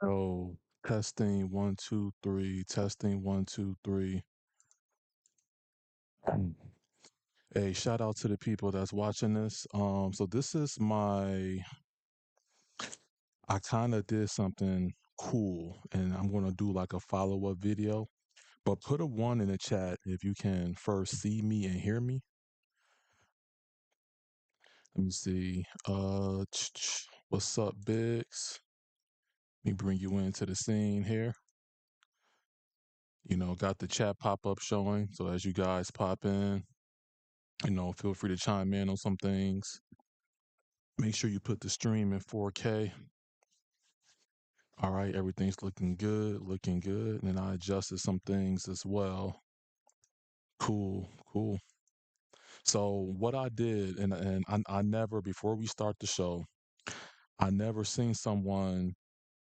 Oh, testing 1 2 3, testing 1 2 3. Mm. Hey, shout out to the people that's watching this. So this is I kind of did something cool, and I'm gonna do like a follow-up video. But put a one in the chat if you can first see me and hear me. Let me see. What's up, Biggs? Let me bring you into the scene here. Got the chat pop up showing. So as you guys pop in, feel free to chime in on some things. Make sure you put the stream in 4K. All right, everything's looking good, looking good. And I adjusted some things as well. Cool, cool. So what I did, and I never, before we start the show, I never seen someone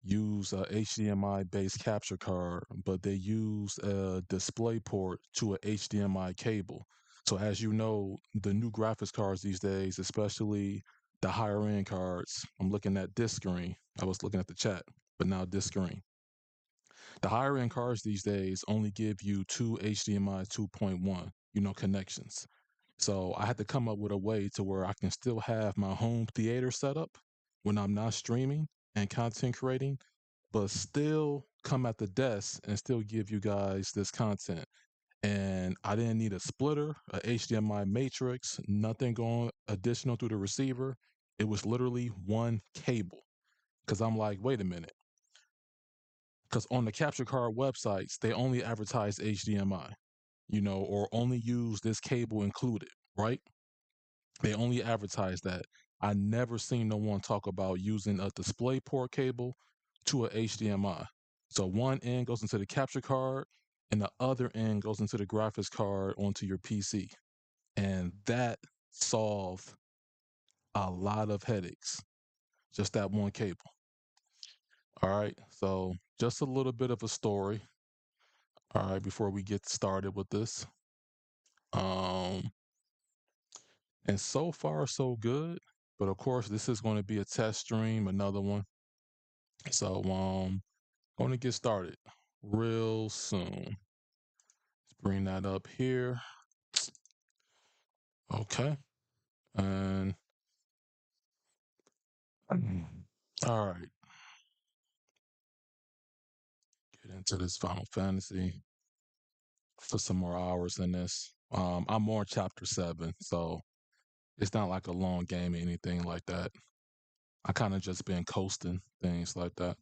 use a HDMI based capture card, but they use a display port to a HDMI cable. So as you know, the new graphics cards these days, especially the higher end cards, I'm looking at this screen. I was looking at the chat, but now this screen. The higher end cards these days only give you two HDMI 2.1, connections. So I had to come up with a way to where I can still have my home theater setup when I'm not streaming and content creating, but still come at the desk and still give you guys this content. And I didn't need a splitter, a HDMI matrix, nothing going additional through the receiver. It was literally one cable. Because I'm like, wait a minute. Because on the capture card websites, they only advertise HDMI, or only use this cable included, right? They only advertise that. I never seen no one talk about using a display port cable to a HDMI. So one end goes into the capture card and the other end goes into the graphics card onto your PC. And that solved a lot of headaches. Just that one cable. All right. So just a little bit of a story. All right, before we get started with this. Um and so far so good. But of course this is going to be a test stream, another one. So going to get started real soon. Let's bring that up here. Okay. And all right. Get into this Final Fantasy for some more hours in this. I'm on chapter 7, so it's not like a long game or anything like that. I kind of just been coasting, things like that.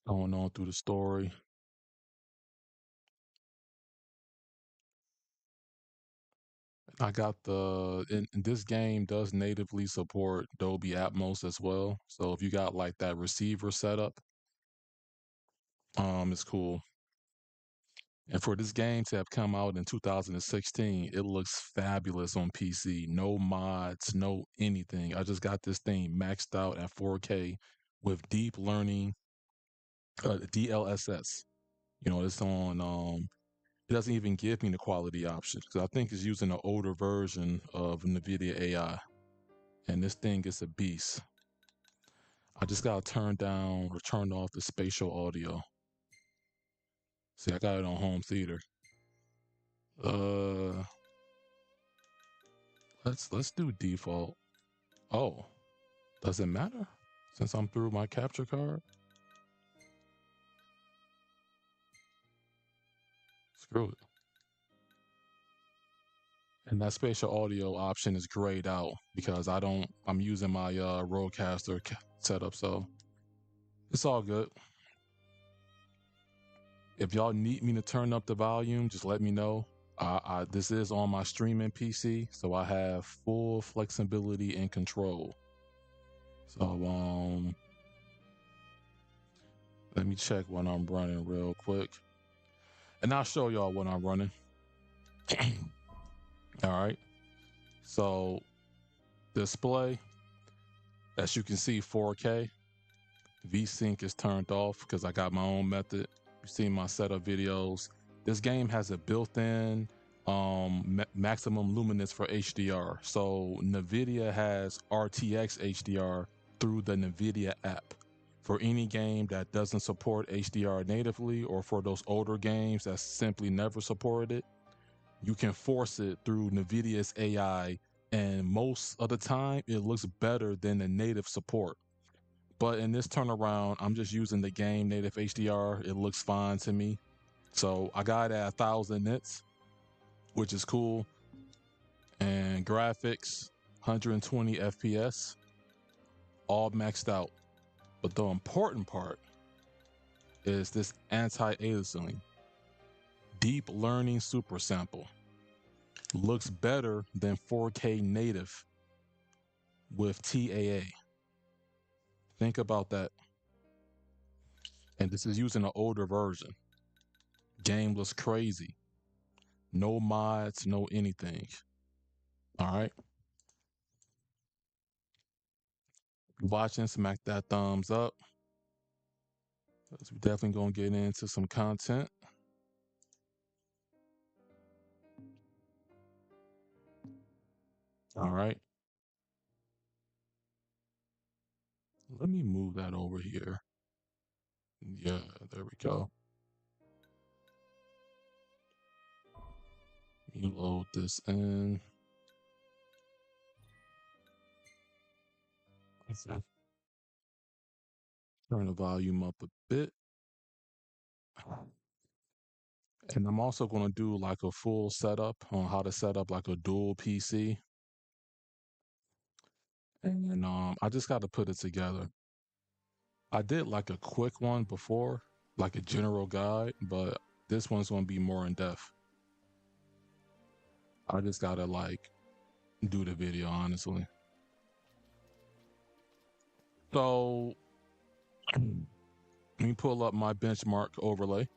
Going on through the story. I got and this game does natively support Dolby Atmos as well. So if you got like that receiver setup, it's cool. And for this game to have come out in 2016, it looks fabulous on PC. No mods, no anything. I just got this thing maxed out at 4K with deep learning, DLSS. It's on. It doesn't even give me the quality option because I think it's using an older version of NVIDIA AI, and this thing is a beast. I just gotta turn down or turn off the spatial audio. See, I got it on home theater. Uh, let's do default. Oh, does it matter since I'm through my capture card? Screw it. And that spatial audio option is grayed out because I'm using my Rodecaster setup, so it's all good. If y'all need me to turn up the volume, just let me know. This is on my streaming PC, so I have full flexibility and control. So let me check what I'm running real quick, and I'll show y'all what I'm running. All right. So display, as you can see, 4K. VSync is turned off because I got my own method. You've seen my setup videos. This game has a built-in maximum luminance for HDR. So NVIDIA has RTX HDR through the NVIDIA app. For any game that doesn't support HDR natively, or for those older games that simply never supported it, you can force it through NVIDIA's AI, and most of the time it looks better than the native support. But in this turnaround, I'm just using the game native HDR. It looks fine to me. So I got it at 1000 nits, which is cool. And graphics, 120 FPS, all maxed out. But the important part is this anti-aliasing, deep learning super sample. Looks better than 4K native with TAA. Think about that. And this is using an older version. Game looks crazy. No mods, no anything. All right. Watching, smack that thumbs up. Because we're definitely going to get into some content. All right. Let me move that over here. Yeah, there we go. You load this in. Turn the volume up a bit. And I'm also going to do like a full setup on how to set up like a dual PC. And I just got to put it together. I did like a quick one before, like a general guide, but this one's going to be more in depth. I just got to like do the video, honestly. So let me pull up my benchmark overlay.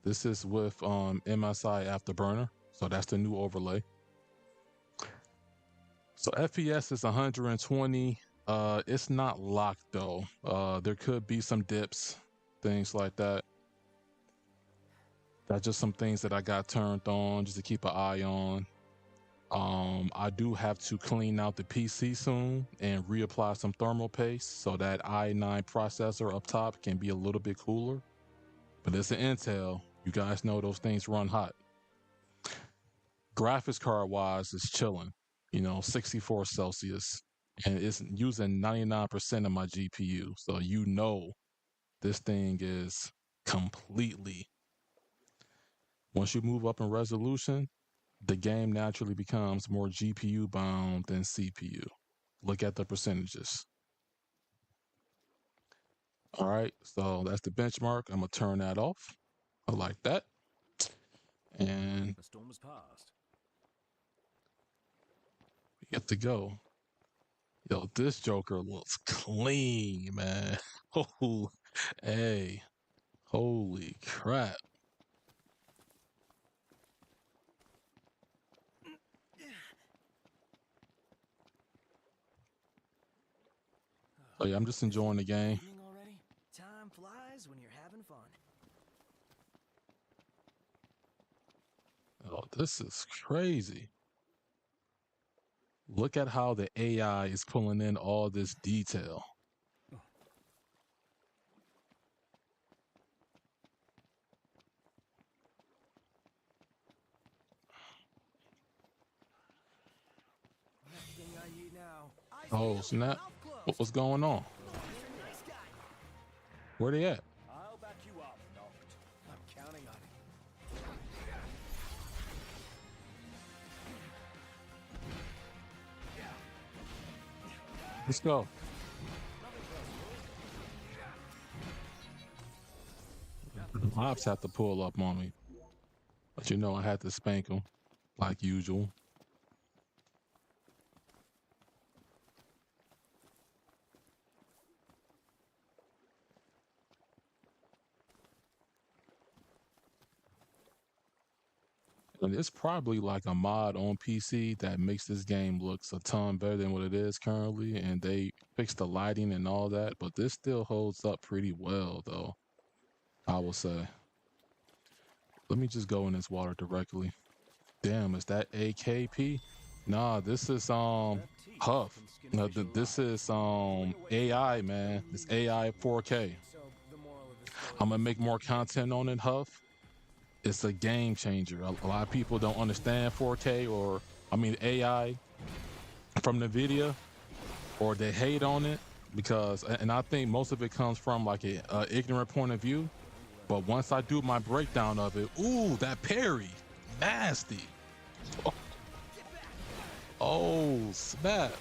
This is with MSI Afterburner. So that's the new overlay. So FPS is 120. It's not locked though. There could be some dips, things like that. That's just some things that I got turned on just to keep an eye on. I do have to clean out the PC soon and reapply some thermal paste so that i9 processor up top can be a little bit cooler. But it's an Intel. You guys know those things run hot. Graphics card wise, it's chilling. 64 Celsius. And it's using 99% of my GPU. So this thing is completely. Once you move up in resolution, the game naturally becomes more GPU bound than CPU. Look at the percentages. All right, so that's the benchmark. I'm gonna turn that off. I like that. And the storm has passed. We get to go. Yo, this Joker looks clean, man. Oh, hey, holy crap. Oh yeah, I'm just enjoying the game. Already? Time flies when you're having fun. Oh, this is crazy. Look at how the AI is pulling in all this detail. Everything I need now. Oh, snap. What was going on? Where they at? I'll back you up, Noct. I'm counting on it. Let's go. Ops have to pull up on me. But I had to spank them, like usual. And it's probably like a mod on PC that makes this game looks a ton better than what it is currently. And they fixed the lighting and all that, but this still holds up pretty well though, I will say. Let me just go in this water directly. Damn, is that AKP? Nah, this is Huff. No, this is AI, man. It's AI 4K. So the moral of the story. I'm gonna make more content on it, Huff. It's a game changer. A lot of people don't understand 4K, or I mean AI from NVIDIA, or they hate on it because, and I think most of it comes from like a ignorant point of view. But once I do my breakdown of it, ooh, that parry, nasty. Oh, snap.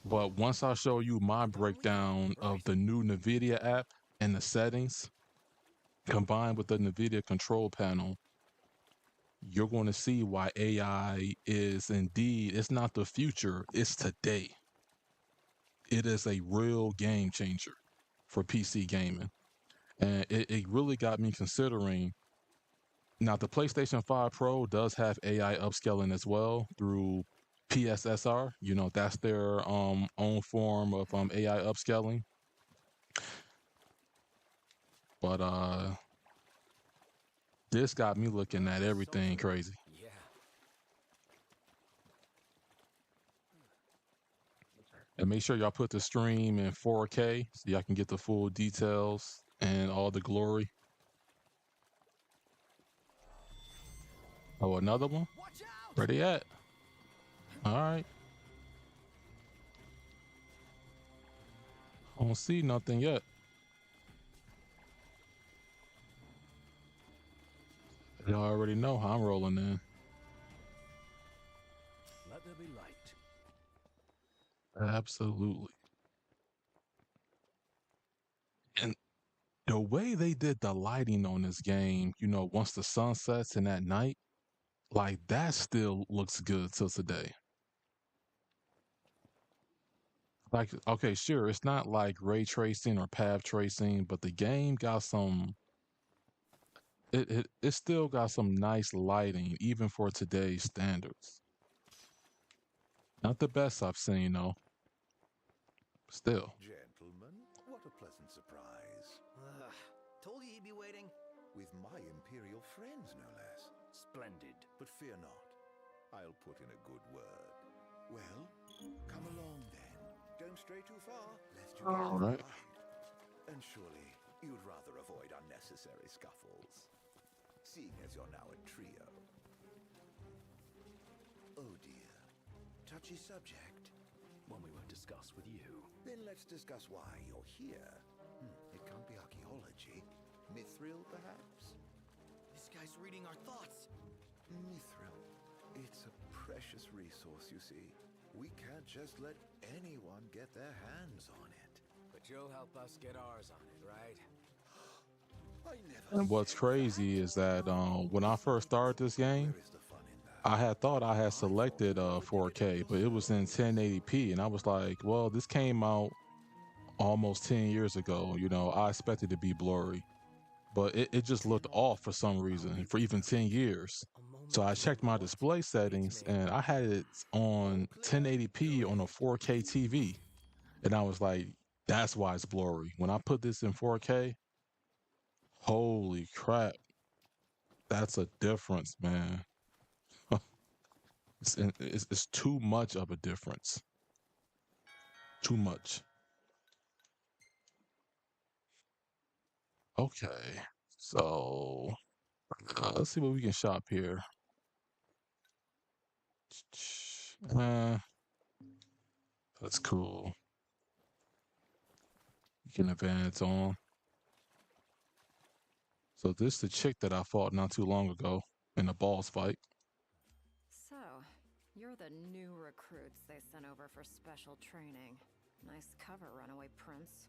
But once I show you my breakdown of the new NVIDIA app and the settings combined with the NVIDIA control panel, you're going to see why AI is indeed, it's not the future, it's today. It is a real game changer for PC gaming. And it really got me considering. Now, the PlayStation 5 Pro does have AI upscaling as well through PSSR. You know, that's their own form of AI upscaling. But this got me looking at everything crazy. Yeah. And make sure y'all put the stream in 4K so y'all can get the full details and all the glory. Oh, another one? Watch out! Where they at? All right. I don't see nothing yet. Y'all already know how I'm rolling in. Let there be light. Absolutely. And the way they did the lighting on this game, you know, once the sun sets and at night, like that still looks good till today. Like, okay, sure, it's not like ray tracing or path tracing, but the game got some, it still got some nice lighting, even for today's standards. Not the best I've seen, though. Still. Gentlemen, what a pleasant surprise. Told you he'd be waiting. With my imperial friends, no less. Splendid. But fear not, I'll put in a good word. Well, come along then. Don't stray too far, lest you get All left right. behind. And surely you'd rather avoid unnecessary scuffles, seeing as you're now a trio. Oh dear, touchy subject. One we won't discuss with you. Then let's discuss why you're here. It can't be archaeology. Mithril, perhaps? This guy's reading our thoughts. Mithril. It's a precious resource, you see. We can't just let anyone get their hands on it. But you'll help us get ours on it, right? I never And what's said crazy is that when I first started this game, Where is the fun in that? I had thought I had selected 4K, but it was in 1080p, and I was like, well, this came out almost 10 years ago. You know, I expected it to be blurry, but it just looked off for some reason for even 10 years. So I checked my display settings and I had it on 1080p on a 4K TV, and I was like, that's why it's blurry. When I put this in 4K, holy crap, that's a difference, man. It's too much of a difference. Too much. Okay, so let's see what we can shop here. Uh, that's cool. You can advance on. So this the chick that I fought not too long ago in a boss fight. So, you're the new recruits they sent over for special training. Nice cover, runaway prince.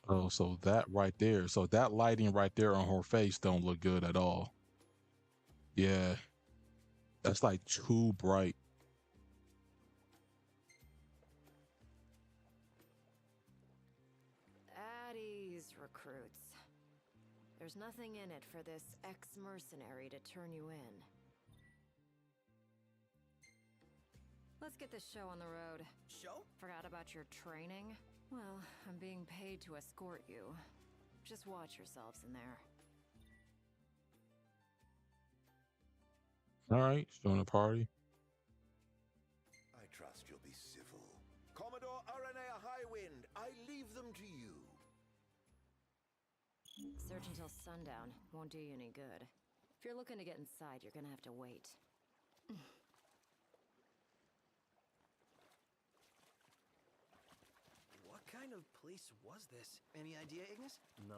Oh, so that right there. So that lighting right there on her face don't look good at all. Yeah, that's like too bright. At ease, recruits. There's nothing in it for this ex-mercenary to turn you in. Let's get this show on the road. Show? Forgot about your training? Well, I'm being paid to escort you. Just watch yourselves in there. All right, join the party. I trust you'll be civil. Commodore Aranea Highwind, I leave them to you. Search until sundown. Won't do you any good. If you're looking to get inside, you're gonna have to wait. What kind of place was this? Any idea, Ignis? None.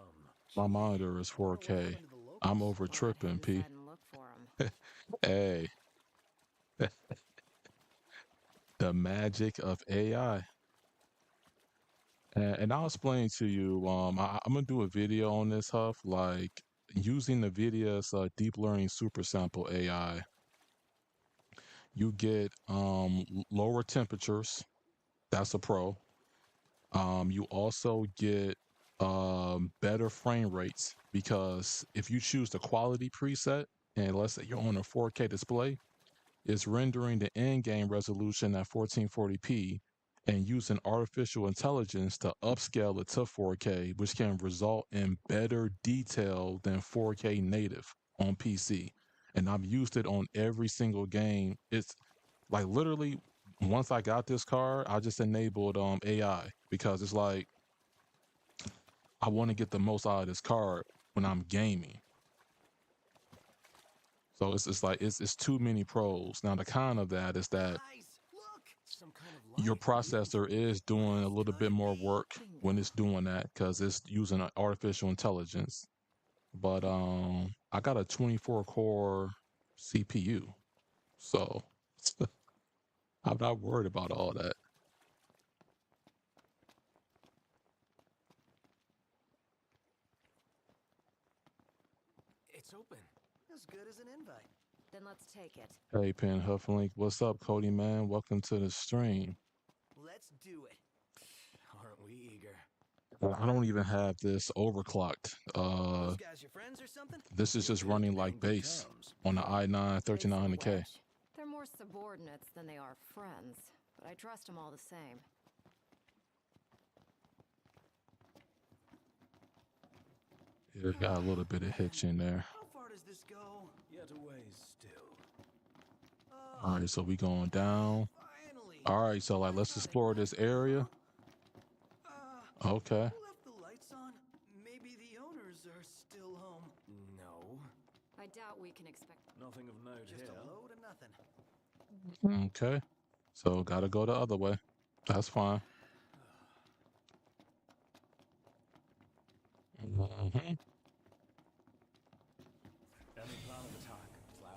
My monitor is 4K. I'm over Well, tripping, head P. inside and look for 'em. Hey, the magic of AI. And I'll explain to you. I'm gonna do a video on this, Huff, like using NVIDIA's deep learning super sample AI. You get lower temperatures. That's a pro. You also get better frame rates because if you choose the quality preset, and let's say you're on a 4K display, it's rendering the in-game resolution at 1440p and using artificial intelligence to upscale it to 4K, which can result in better detail than 4K native on PC. And I've used it on every single game. It's like literally once I got this card, I just enabled AI because it's like I want to get the most out of this card when I'm gaming. So it's like it's too many pros. Now the con of that is that Guys, look! Some kind of your light. processor is doing a little bit more work when it's doing that because it's using artificial intelligence. But I got a 24 core CPU, so I'm not worried about all that. It's open. As good as an invite. Then let's take it. Hey, Pen Hufflink, what's up, Cody man? Welcome to the stream. Let's do it. Aren't we eager? I don't even have this overclocked. Those guys your friends or something? This is just running like base on the i9 Base or 3900K. wedge. They're more subordinates than they are friends, but I trust them all the same. Yeah, got a little bit of hitch in there. How far does this go? Yet a ways still. All right, so we going down. Finally. All right, so like let's explore this area. Okay. Who left the lights on? Maybe the owners are still home. No. I doubt we can expect. Nothing of note just here. Just a load of nothing. Okay. So gotta go the other way. That's fine. Any plan of attack?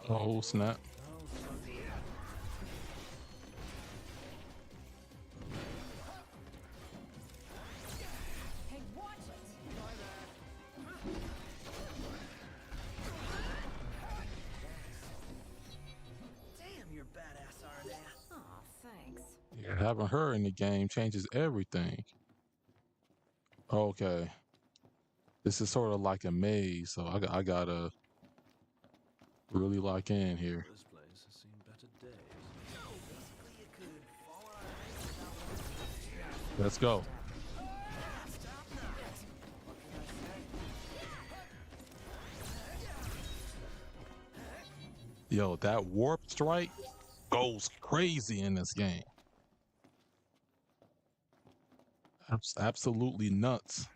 Oh snap. Hey, watch it! Damn, you're badass, Aranea. Aw, thanks. Yeah, having her in the game changes everything. Okay. This is sort of like a maze, so I gotta really lock in here. This place has seen better days. So basically, you could fall on our ranks without. Let's go. Yo, that warp strike goes crazy in this game. Absolutely nuts.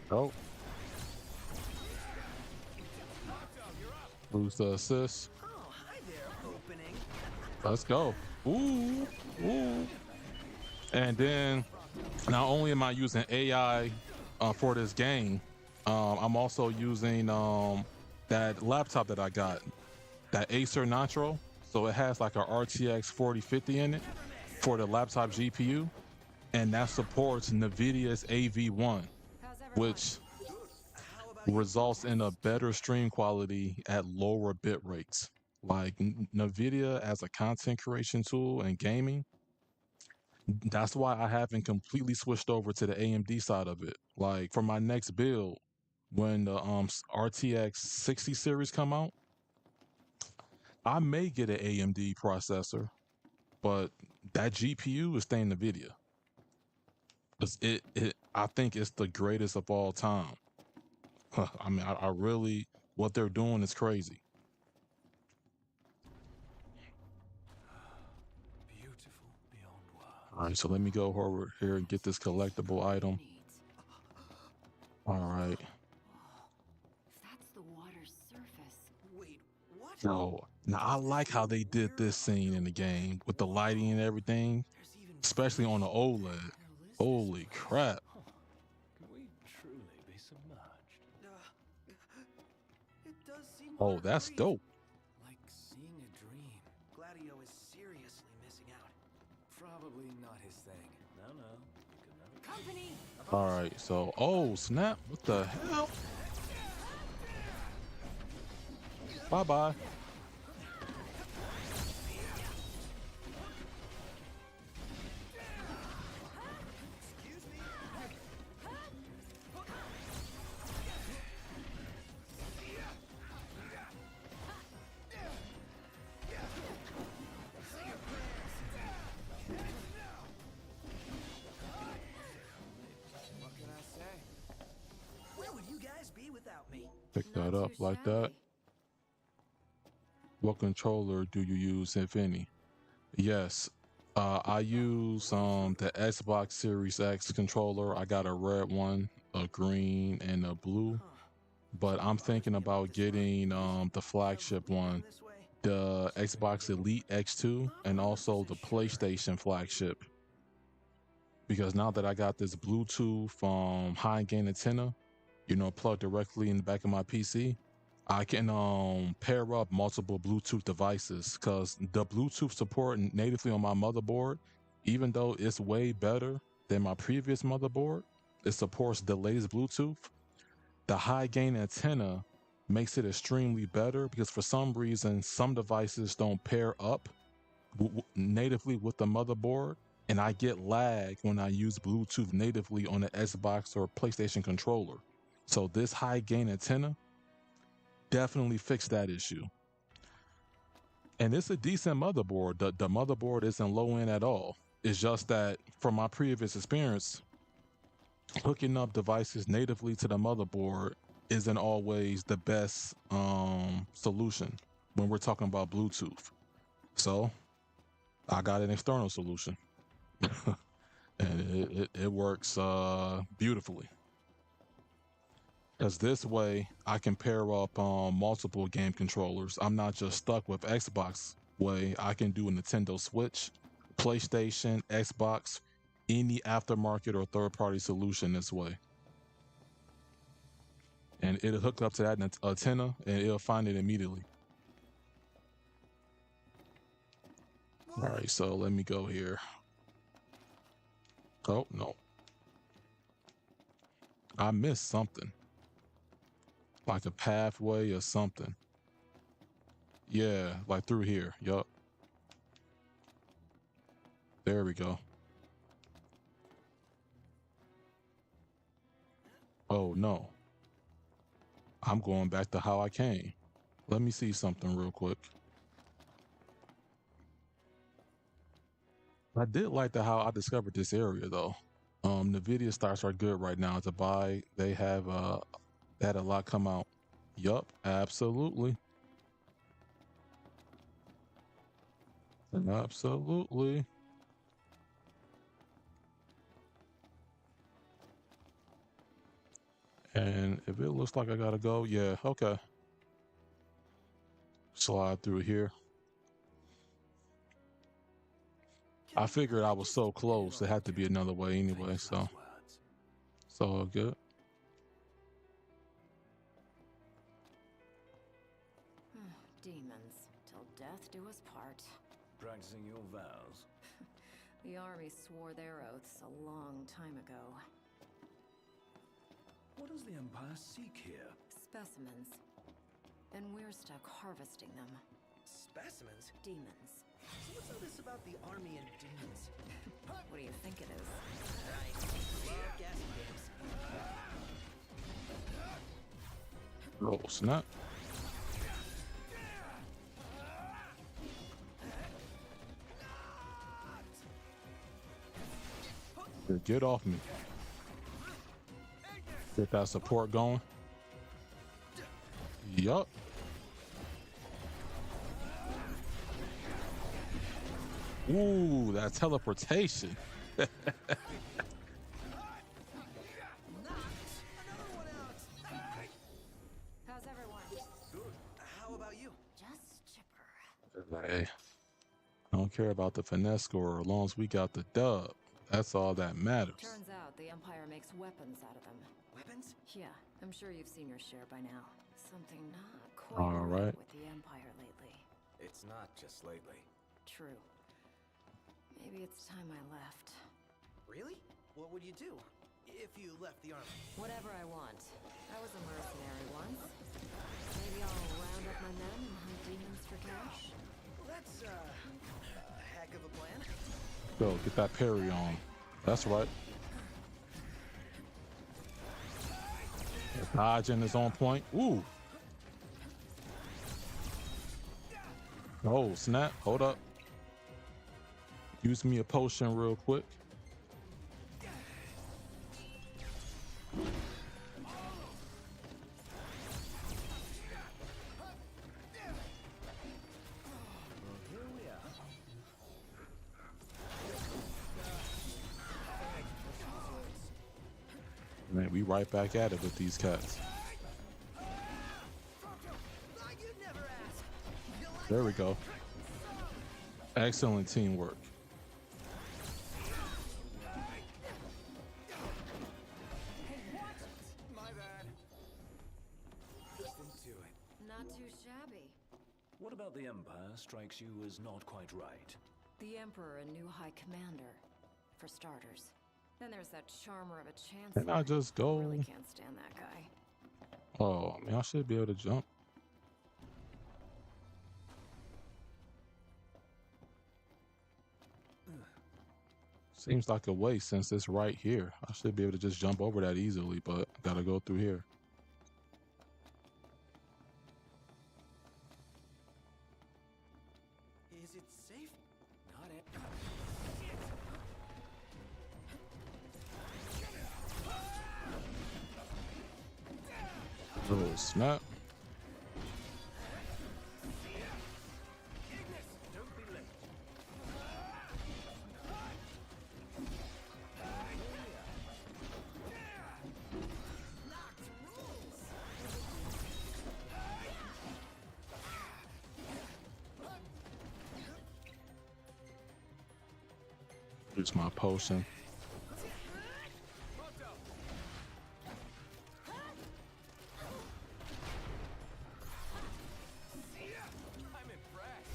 Oh. Lose the assist. Oh, hi there, opening. Let's go. Ooh. Ooh. And then not only am I using AI for this game, I'm also using that laptop that I got, that Acer Nitro. So it has like a RTX 4050 in it for the laptop GPU, and that supports NVIDIA's AV1, which results in a better stream quality at lower bit rates. Like NVIDIA as a content creation tool and gaming, that's why I haven't completely switched over to the AMD side of it. Like for my next build, when the RTX 60 series come out, I may get an AMD processor, but that GPU is staying NVIDIA. I think it's the greatest of all time. I mean, I really, what they're doing is crazy. Beautiful beyond words. All right, so let me go over here and get this collectible item. All right. That's the water's surface. Wait, what? So now I like how they did this scene in the game with the lighting and everything, There's even especially on the OLED. Dlss Holy is crap. Huh. Can we truly be submerged? It does seem Oh, hard to that's breathe. dope. Like seeing a dream. Gladio is seriously missing out. Probably not his thing. No, you can never. Company! All right, so, oh, snap. What the hell? Bye-bye. What can I say? Where would you guys be without me? Pick Not that up too like that. shabby. What controller do you use, if any? Yes, I use the Xbox Series X controller. I got a red one, a green, and a blue. Huh. But I'm thinking about getting the flagship one, the Xbox Elite X2, and also the PlayStation flagship. Because now that I got this Bluetooth high gain antenna, plugged directly in the back of my PC, I can pair up multiple Bluetooth devices, because the Bluetooth support natively on my motherboard, even though it's way better than my previous motherboard, it supports the latest Bluetooth. The high gain antenna makes it extremely better because for some reason, some devices don't pair up natively with the motherboard. And I get lag when I use Bluetooth natively on the Xbox or PlayStation controller. So this high gain antenna definitely fixed that issue. And it's a decent motherboard. The motherboard isn't low end at all. It's just that from my previous experience, hooking up devices natively to the motherboard isn't always the best solution when we're talking about Bluetooth. So I got an external solution. And it works beautifully. Because this way I can pair up multiple game controllers. I'm not just stuck with Xbox way. I can do a Nintendo Switch, PlayStation, Xbox, any aftermarket or third-party solution this way. And it'll hook up to that antenna and it'll find it immediately. All right, so let me go here. Oh, no. I missed something. Like a pathway or something. Yeah, like through here. Yup. There we go. Oh, no. I'm going back to how I came. Let me see something real quick. I did like how I discovered this area though. NVIDIA stocks are good right now to buy. They had a lot come out. Yup, absolutely. Absolutely. And if it looks like I gotta go, yeah, okay. Slide through here. I figured I was so close. It had to be another way anyway, so it's all good. Demons, till death do us part. Practicing your vows. The army swore their oaths a long time ago. What does the Empire seek here? Specimens. And we're stuck harvesting them. Specimens? Demons. So what's all this about the army and demons? What do you think it is? Right. Love gassy games. Oh, snap. Get off me. Get that support going. Yup. Ooh, that teleportation. How's everyone? Good. How about you? Just chipper. Hey, I don't care about the finesse score as long as we got the dub. That's all that matters. Turns out the Empire makes weapons out of them. Weapons? Yeah, I'm sure you've seen your share by now. Something not quite All right. with the Empire lately. It's not just lately. True. Maybe it's time I left. Really? What would you do if you left the army? Whatever I want. I was a mercenary once. Maybe I'll round up my men and hunt demons for cash. Well, that's a heck of a plan. Go, get that parry on. That's right. Dodging is on point. Ooh. Oh, snap. Hold up. Use me a potion real quick. Here we are. Man, we right back at it with these cats. There we go. Excellent teamwork. My bad. Just didn't do it. Not too shabby. What about the Empire strikes you as not quite right? The Emperor and new High Commander, for starters. Then there's that charmer of a chancellor. Can I just go? Really can't stand that guy. Oh, man, I should be able to jump. Seems like a waste since it's right here. I should be able to just jump over that easily, but gotta go through here. Is it safe? Not it. Oh, snap. Don't be late. Use my potion. I'm impressed.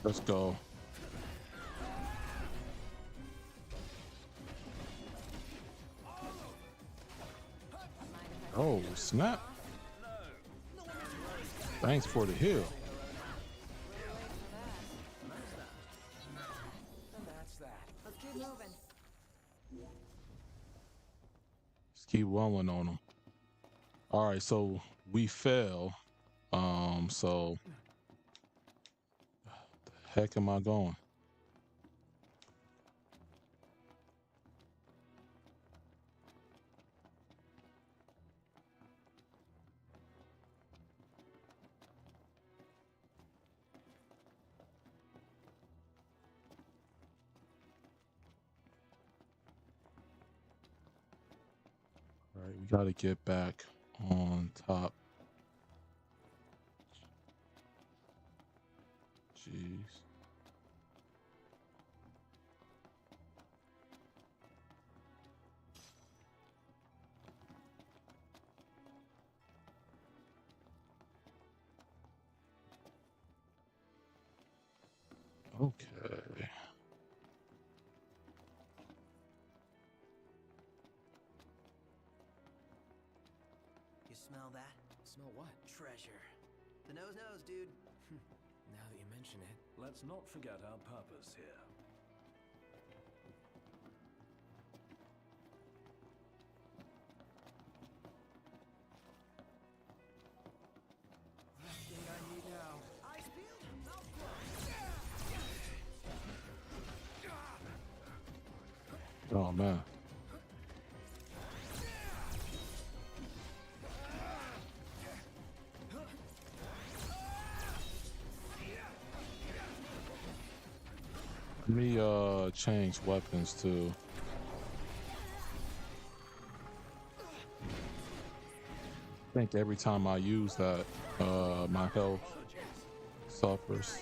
Let's go. Oh, snap. Thanks for the heal. And that's that. Let's keep moving. Just keep rolling on them. All right, so we fell. So the heck am I going? All right, we got to get back on top. Jeez. Okay. You smell that? Smell what? Treasure. The nose knows, dude. Now that you mention it. Let's not forget our purpose here. Thing I need now. Eyes peeled, mouth closed. Oh man. Let me change weapons too. I think every time I use that, my health suffers.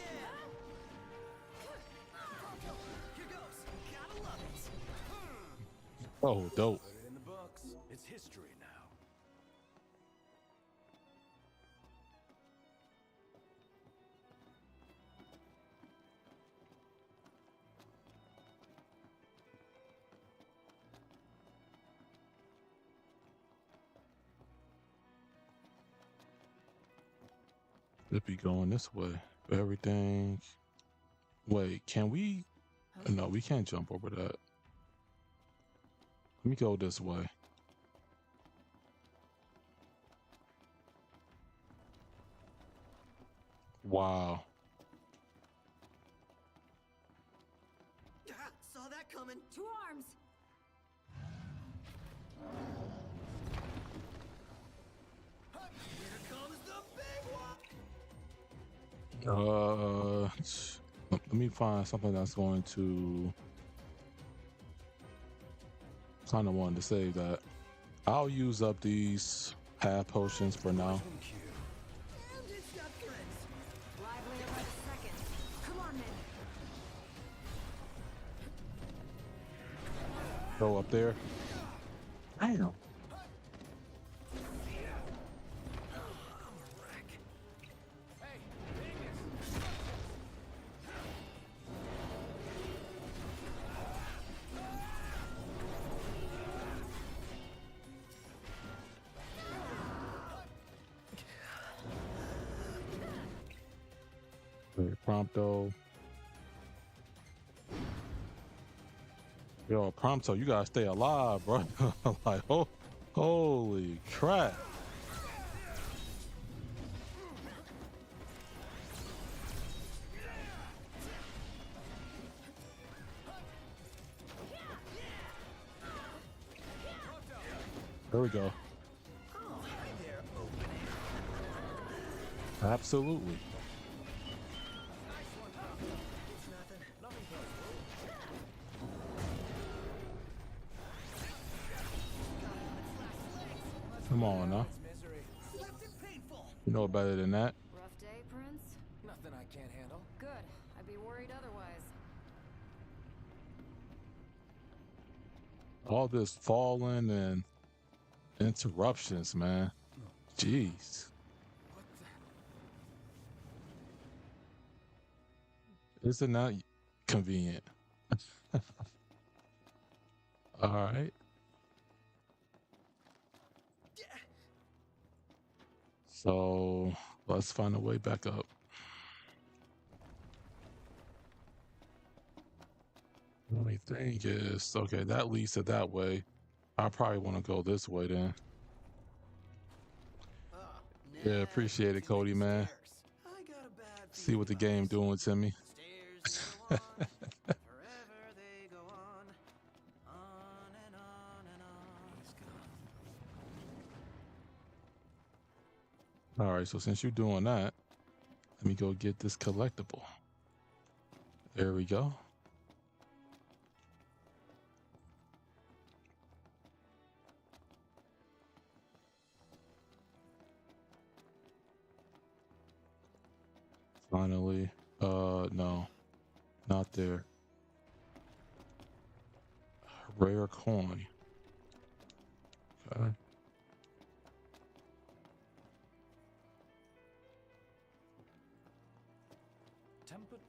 Here goes. Gotta love it. Oh, dope. Put it in the books. It's history now. It'd be going this way. Everything. Wait, can we? No, we can't jump over that. Let me go this way. Wow. Saw that coming. To arms! Here comes the big one. Let me find something that's going to. Kind of wanted to say that I'll use up these path potions for now. And it's got friends. Livelier by the second. Come on, then. Go up there. Damn. Prompto. Yo, Prompto, you gotta stay alive, bro. Like, oh, holy crap. There we go. Oh, hi there, opening. Absolutely. It's nothing. Come on now. Misery. Left it painful. You know better than that. Rough day, Prince? Nothing I can't handle. Good. I'd be worried otherwise. All this falling and interruptions, man. Jeez. What the? Isn't that convenient? All right. So let's find a way back up. The only thing is, okay, that leads to that way. I probably want to go this way then. Yeah, appreciate it, Cody, man. I got a bad See what the game doing to me. Stairs go on, forever they go on and on and on. He's gone. All right, so since you're doing that, let me go get this collectible. There we go. Finally, no, not there. Rare coin. Okay.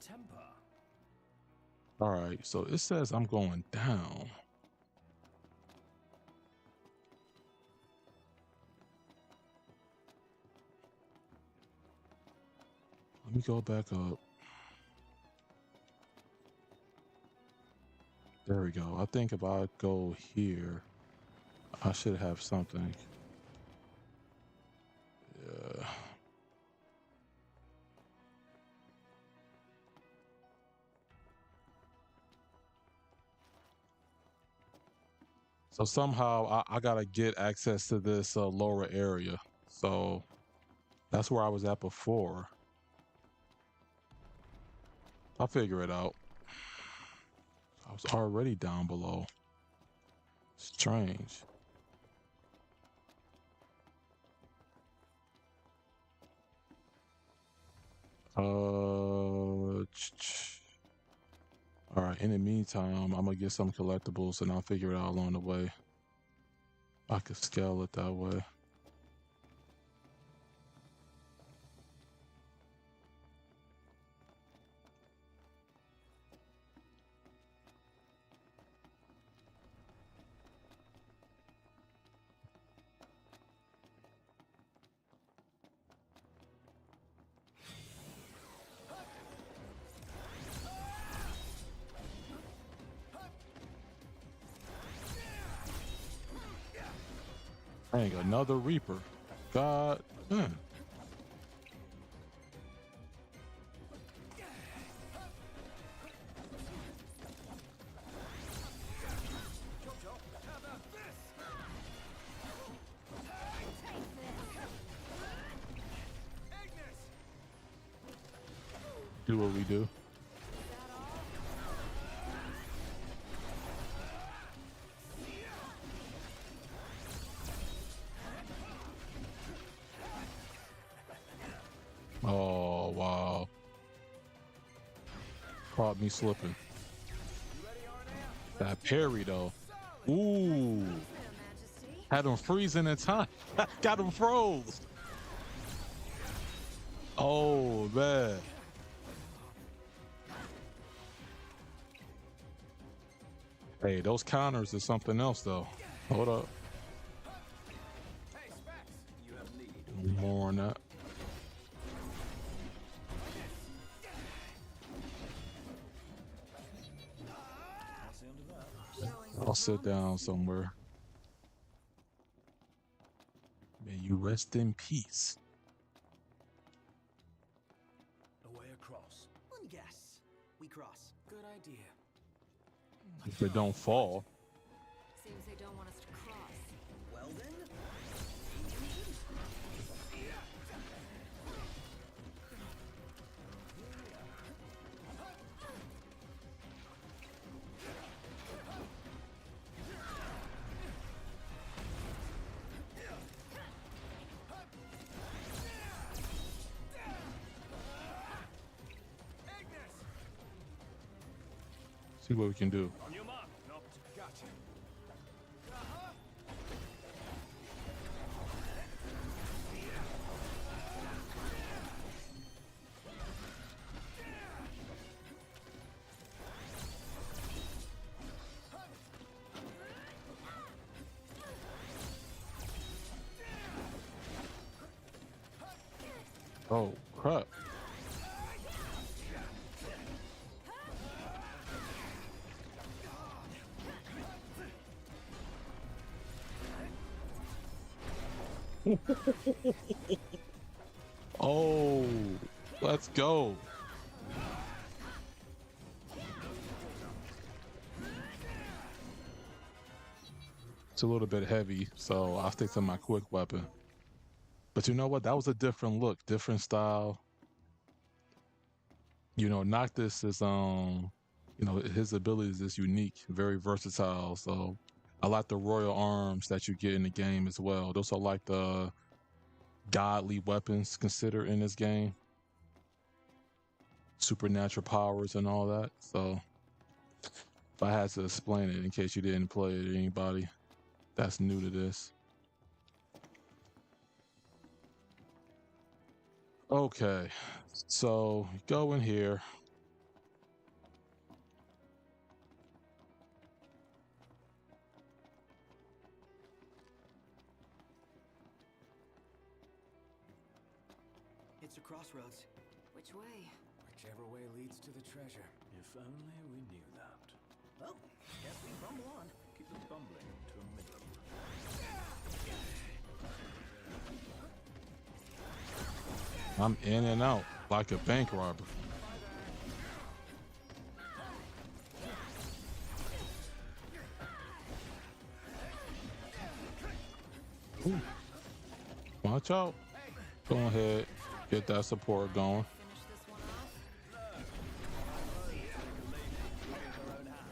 Temper. All right, so it says I'm going down. Let me go back up. There we go. I think if I go here, I should have something. Yeah. So somehow I gotta get access to this lower area. So that's where I was at before. I'll figure it out. I was already down below. Strange. All right. In the meantime, I'm gonna get some collectibles and I'll figure it out along the way. I could scale it that way. Dang, another Reaper. God damn. Do what we do. Oh, wow. Caught me slipping. That parry, though. Ooh. Had him freezing in time. Got him froze. Oh, man. Hey, those counters is something else, though. Hold up. More on that. I'll sit down somewhere. May you rest in peace. A way across. One guess. We cross. Good idea. If it don't fall. Seems they don't want us to cross. Well then. See what we can do. On your mark. Nope. Gotcha. Oh, crap. Oh, let's go. It's a little bit heavy, so I'll stick to my quick weapon. But you know what? That was a different look, different style. You know, Noctis is his abilities is unique, very versatile. So I like the royal arms that you get in the game as well. Those are like the godly weapons considered in this game. Supernatural powers and all that. So if I had to explain it in case you didn't play it, anybody that's new to this. Okay, so go in here. It's a crossroads. Which way? Whichever way leads to the treasure. If only we knew that. Well, guess we bumble on. Keep the bumbling to a minimum. I'm in and out like a bank robber. Ooh. Watch out. Go ahead. Get that support going. Finish this one off?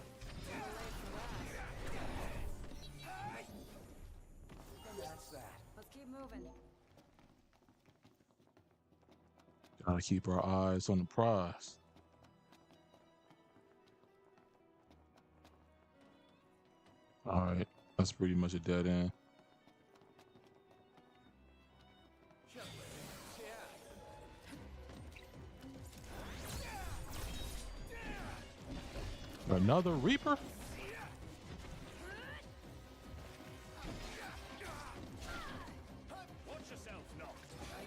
And that's that. Let's keep moving. Gotta keep our eyes on the prize. All right, that's pretty much a dead end. Another Reaper? Watch yourself, Noct. I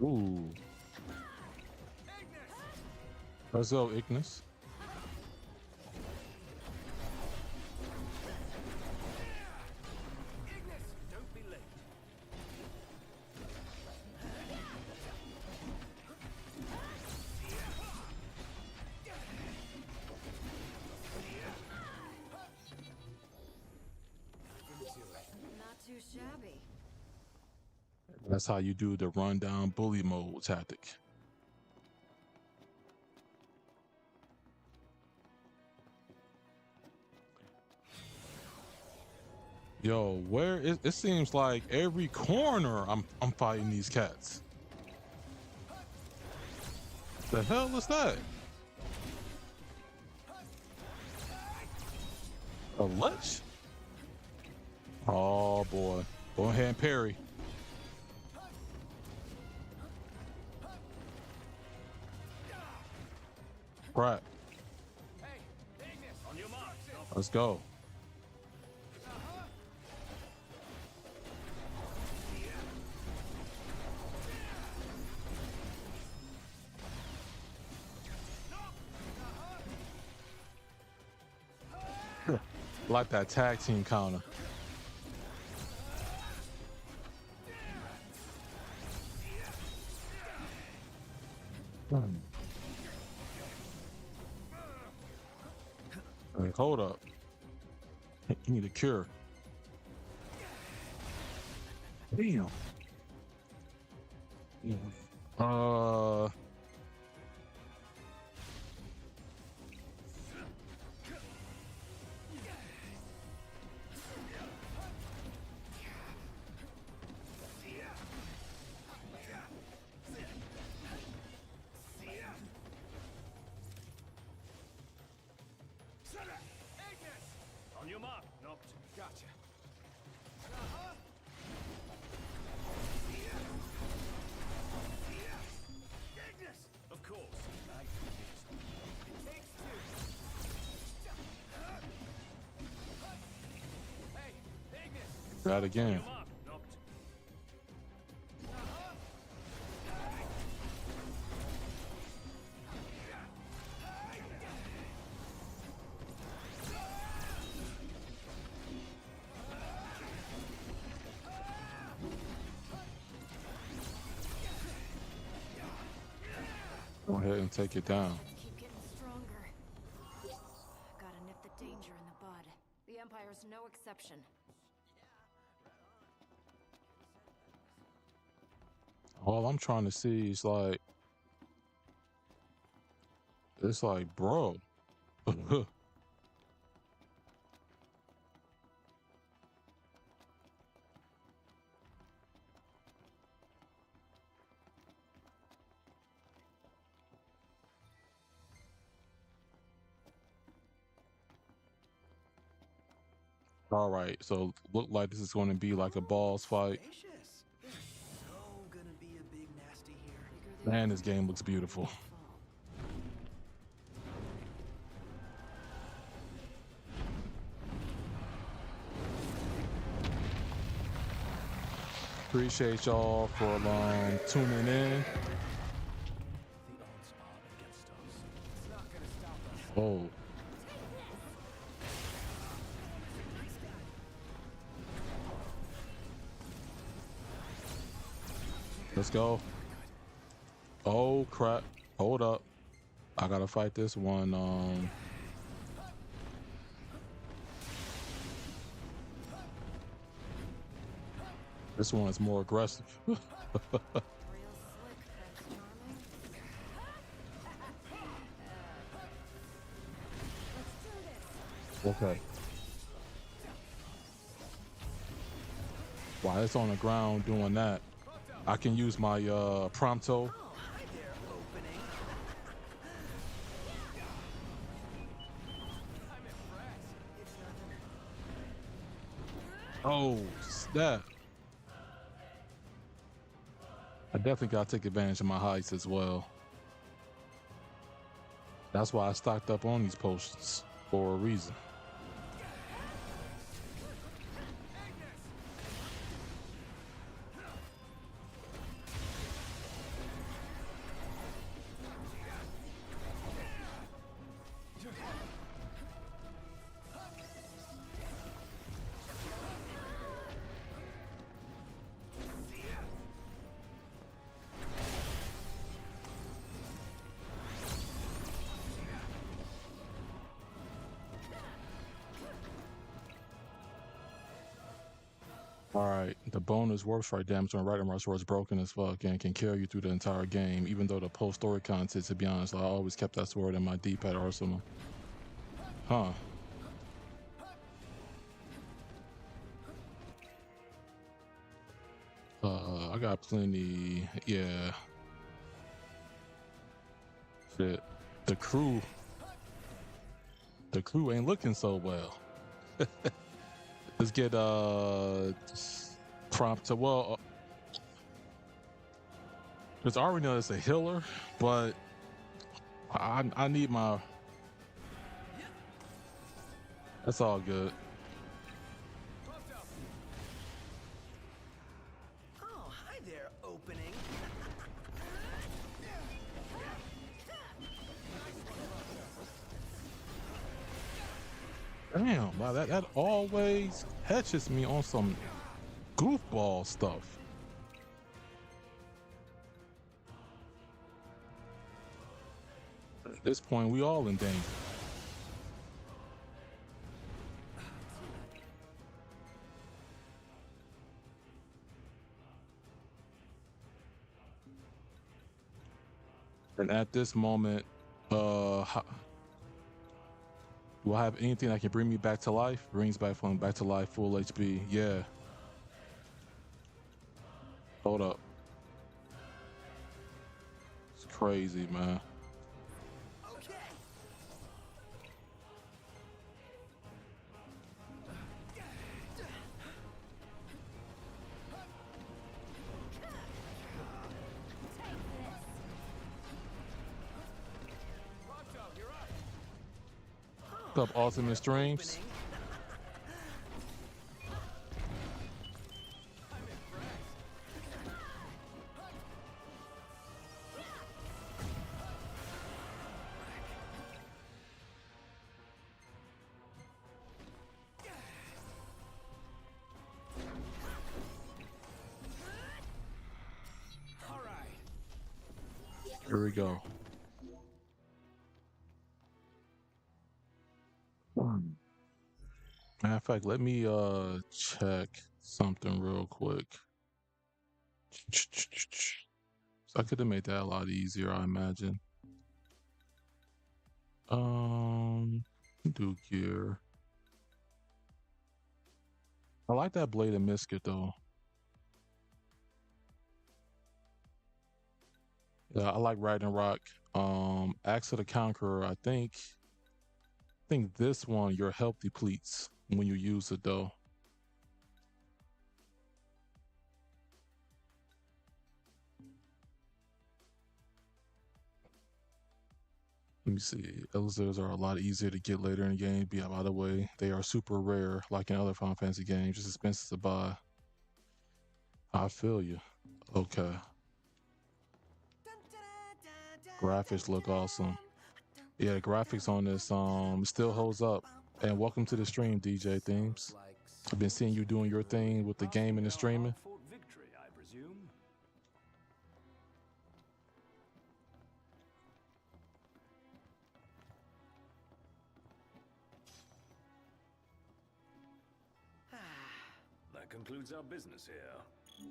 know. Ooh. Let's go, Ignis. Ignis, don't be late. Not too shabby. That's how you do the rundown bully mode tactic. Yo, where is it? Seems like every corner I'm fighting these cats. The hell is that? A lich? Oh boy. Go ahead and parry. Crap. Hey, Ignis, on your mark. Let's go. Like that tag team counter. Hey, hold up. You need a cure. Damn. On your mark, Noct. Gotcha. Ignis! Of course. It takes two. Hey, Ignis! That again. On your mark, Noct. Go ahead and take it down. Keep getting stronger. Gotta nip the danger in the bud. The Empire's no exception. All I'm trying to see is like, it's like, bro. All right, so look like this is going to be like a balls fight. Spacious. There's so gonna be a big nasty here. Man, this game looks beautiful. Appreciate y'all for tuning in. The odds are against us. It's not gonna stop us. Oh. Let's go. Oh crap. Hold up. I gotta fight this one. This one is more aggressive. Real slick, Prince Charming. Let's do this. Okay. While it's on the ground doing that, I can use my prompto. Oh, hi there, opening. I'm impressed. It's nothing. Oh, snap. I definitely gotta take advantage of my heights as well. That's why I stocked up on these potions for a reason. Alright, the bonus warp strike damage on right sword is broken as fuck and can carry you through the entire game, even though the post-story content, to be honest, I always kept that sword in my D-pad arsenal. Huh. I got plenty, yeah. Shit. The crew ain't looking so well. Let's get prompt to because I already know it's a healer, but I need my. That's all good. Oh, hi there, opening. Damn, wow, that always catches me on some goofball stuff. At this point, we all in danger. And at this moment, do I have anything that can bring me back to life? Brings back to life, full HP. Yeah. Hold up. It's crazy, man. Okay. What's up, Ultimate Streams? Here we go. Matter of fact, let me check something real quick. So I could have made that a lot easier, I imagine. Do gear. I like that blade and misket though. Yeah, I like Ragnarok. Axe of the Conqueror, I think this one your health depletes when you use it though. Let me see. Dlss are a lot easier to get later in the game. By the way, they are super rare, like in other Final Fantasy games, just expensive to buy. I feel you. Okay. Graphics look awesome. Yeah, the graphics on this still holds up. And welcome to the stream, DJ Themes. I've been seeing you doing your thing with the game and the streaming. Victory, I presume. That concludes our business here.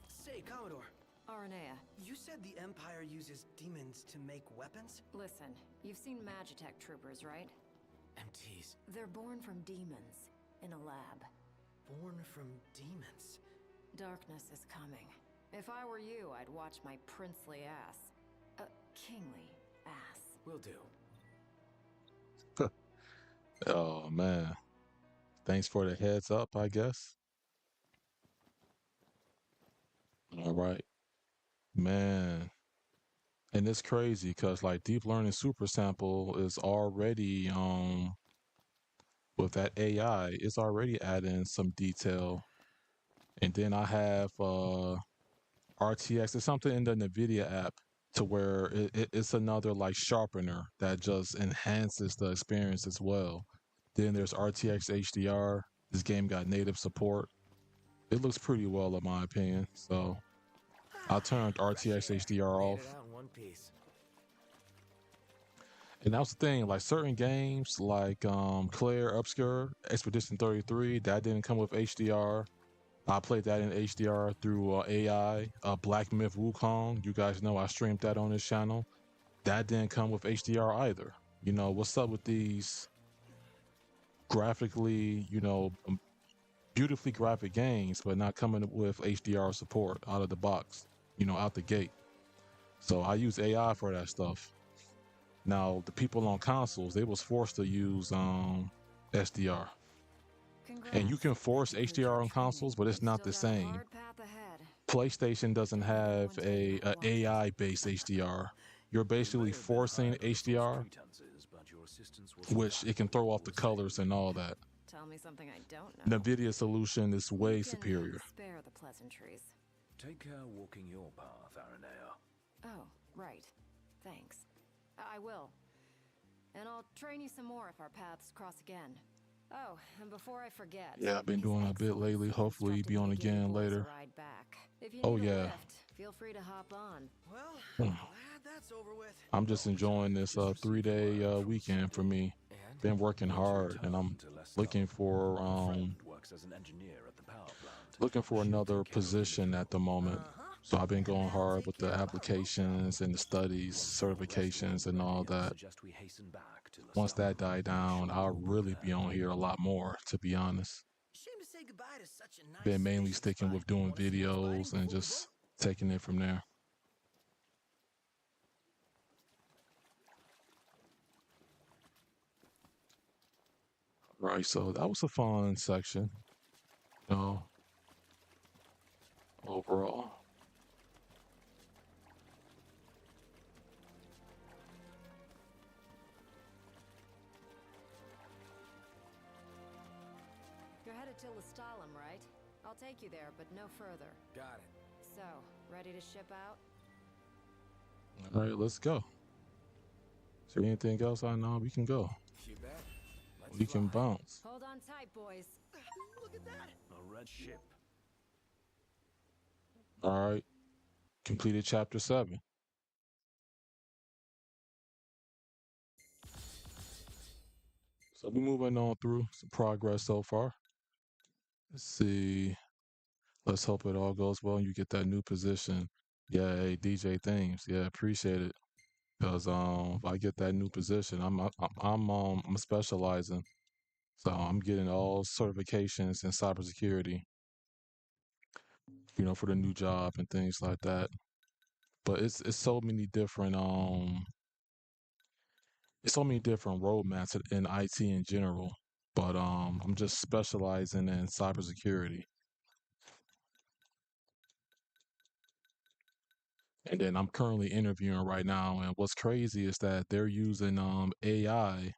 Say, Commodore, Aranea, you said the Empire uses demons to make weapons? listen. You've seen Magitech troopers, right? MTs. They're born from demons in a lab. Born from demons. Darkness is coming. If I were you, I'd watch my princely ass. Kingly ass. Will do. Oh man. Thanks for the heads up, I guess. All right. Man. And it's crazy because like deep learning super sample is already with that AI, it's already adding some detail. And then I have RTX. It's something in the NVIDIA app to where it's another like sharpener that just enhances the experience as well. Then there's RTX HDR. This game got native support. It looks pretty well in my opinion. So I turned RTX HDR Made off. it out in one piece. And that's the thing, like certain games like Claire Obscure, Expedition 33, that didn't come with HDR. I played that in HDR through AI. Black Myth Wukong, you guys know I streamed that on this channel. That didn't come with HDR either. You know, what's up with these graphically, beautifully graphic games, but not coming with HDR support out of the box, out the gate. So I use AI for that stuff. Now, the people on consoles, they was forced to use SDR. And you can force HDR on consoles, but it's not the same. PlayStation doesn't have a AI-based HDR. You're basically forcing HDR, which it can throw off the colors and all that. Tell me something I don't know. NVIDIA solution is way superior. Spare the pleasantries. Take care walking your path, Aranea. Oh, right. Thanks. I will. And I'll train you some more if our paths cross again. Oh, and before I forget. Yeah, I've been doing a bit lately. Hopefully be on again later. Oh yeah. Lift, feel free to hop on. Well, glad that's over with. I'm just enjoying this 3-day weekend for me. And Been working hard and I'm looking for another position at the moment. So I've been going hard with the applications and the studies, certifications and all that. Once that died down, I'll really be on here a lot more, to be honest. shame to say goodbye to such a nice Been mainly station sticking spot. with doing Wanna see the videos fighting and before we just taking it from there. Right, so that was a fun section, overall. You're headed to Lestalem, right? I'll take you there, but no further. Got it. So, ready to ship out? All right, let's go. Is there anything else I know? We can go. You bet. Let's We can fly. bounce. Hold on tight, boys. Look at that. A red ship. All right. Completed chapter 7. So we're moving on through some progress so far. Let's see. Let's hope it all goes well and you get that new position. Yeah, hey, DJ Themes. Yeah, appreciate it. Cause if I get that new position, I'm specializing. So I'm getting all certifications in cybersecurity, for the new job and things like that. But it's so many different it's so many different roadmaps in IT in general. But I'm just specializing in cybersecurity. And then I'm currently interviewing right now. And what's crazy is that they're using AI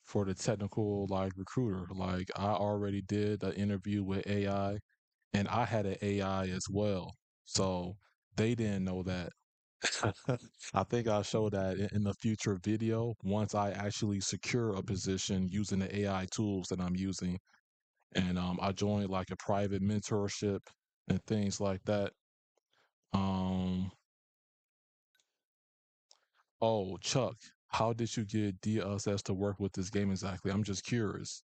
for the technical like recruiter. Like I already did an interview with AI and I had an AI as well. So they didn't know that. I think I'll show that in the future video once I actually secure a position using the AI tools that I'm using. And I joined like a private mentorship and things like that. Um, oh, Chuck, how did you get DLSS to work with this game exactly? I'm just curious.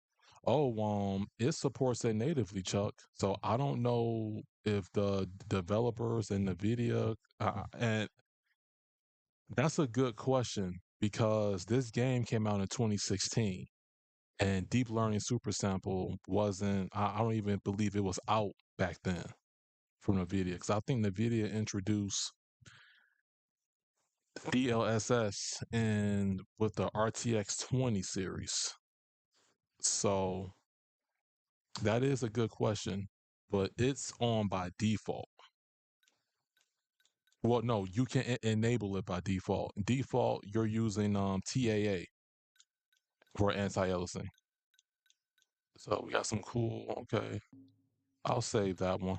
Oh, it supports it natively, Chuck. So I don't know if the developers and NVIDIA, and that's a good question because this game came out in 2016 and deep learning super sample wasn't, I don't even believe it was out back then from NVIDIA because I think NVIDIA introduced DLSS in with the RTX 20 series. So that is a good question, but it's on by default. Well, no, you can enable it by default. Default, you're using TAA for anti-aliasing. So we got some cool. Okay, I'll save that one.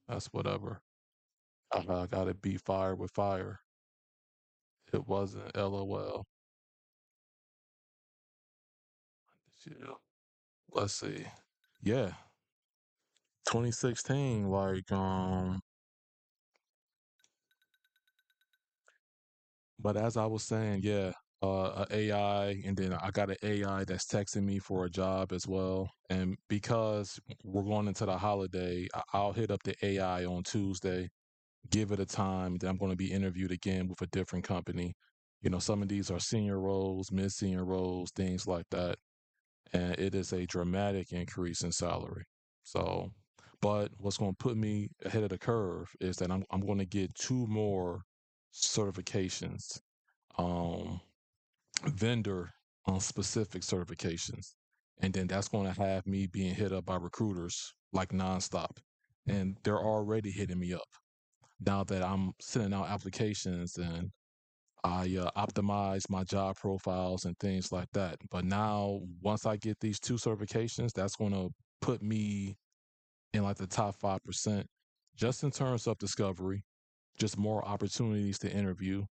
That's whatever. I got it beat fire with fire. It wasn't LOL. Let's see. Yeah, 2016. Like But as I was saying, yeah, a AI, and then I got an AI that's texting me for a job as well. And because we're going into the holiday, I'll hit up the AI on Tuesday, give it a time. Then I'm going to be interviewed again with a different company. You know, some of these are senior roles, mid-senior roles, things like that. And it is a dramatic increase in salary. So, but what's going to put me ahead of the curve is that I'm going to get 2 more certifications, um, vendor on specific certifications, and then that's going to have me being hit up by recruiters like nonstop, and they're already hitting me up now that I'm sending out applications and I optimize my job profiles and things like that. But now, once I get these 2 certifications, that's going to put me in like the top 5%, just in terms of discovery, just more opportunities to interview,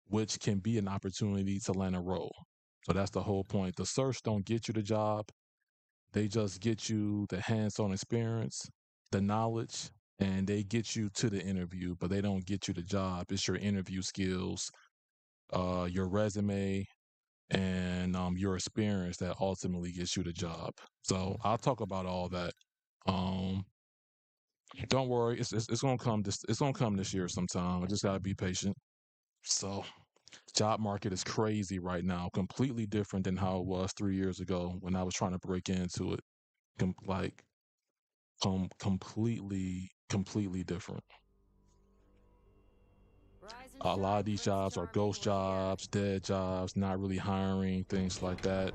which can be an opportunity to land a role. So that's the whole point. The search don't get you the job. They just get you the hands-on experience, the knowledge, and they get you to the interview, but they don't get you the job. It's your interview skills, your resume, and your experience that ultimately gets you the job. So I'll talk about all that. Um, don't worry, it's gonna come. It's gonna come this year sometime. I just gotta be patient. So, job market is crazy right now. Completely different than how it was 3 years ago when I was trying to break into it. Completely different. Rise and A lot of shine, these Prince jobs are Charming. ghost We're here. jobs, dead jobs, not really hiring, things like that.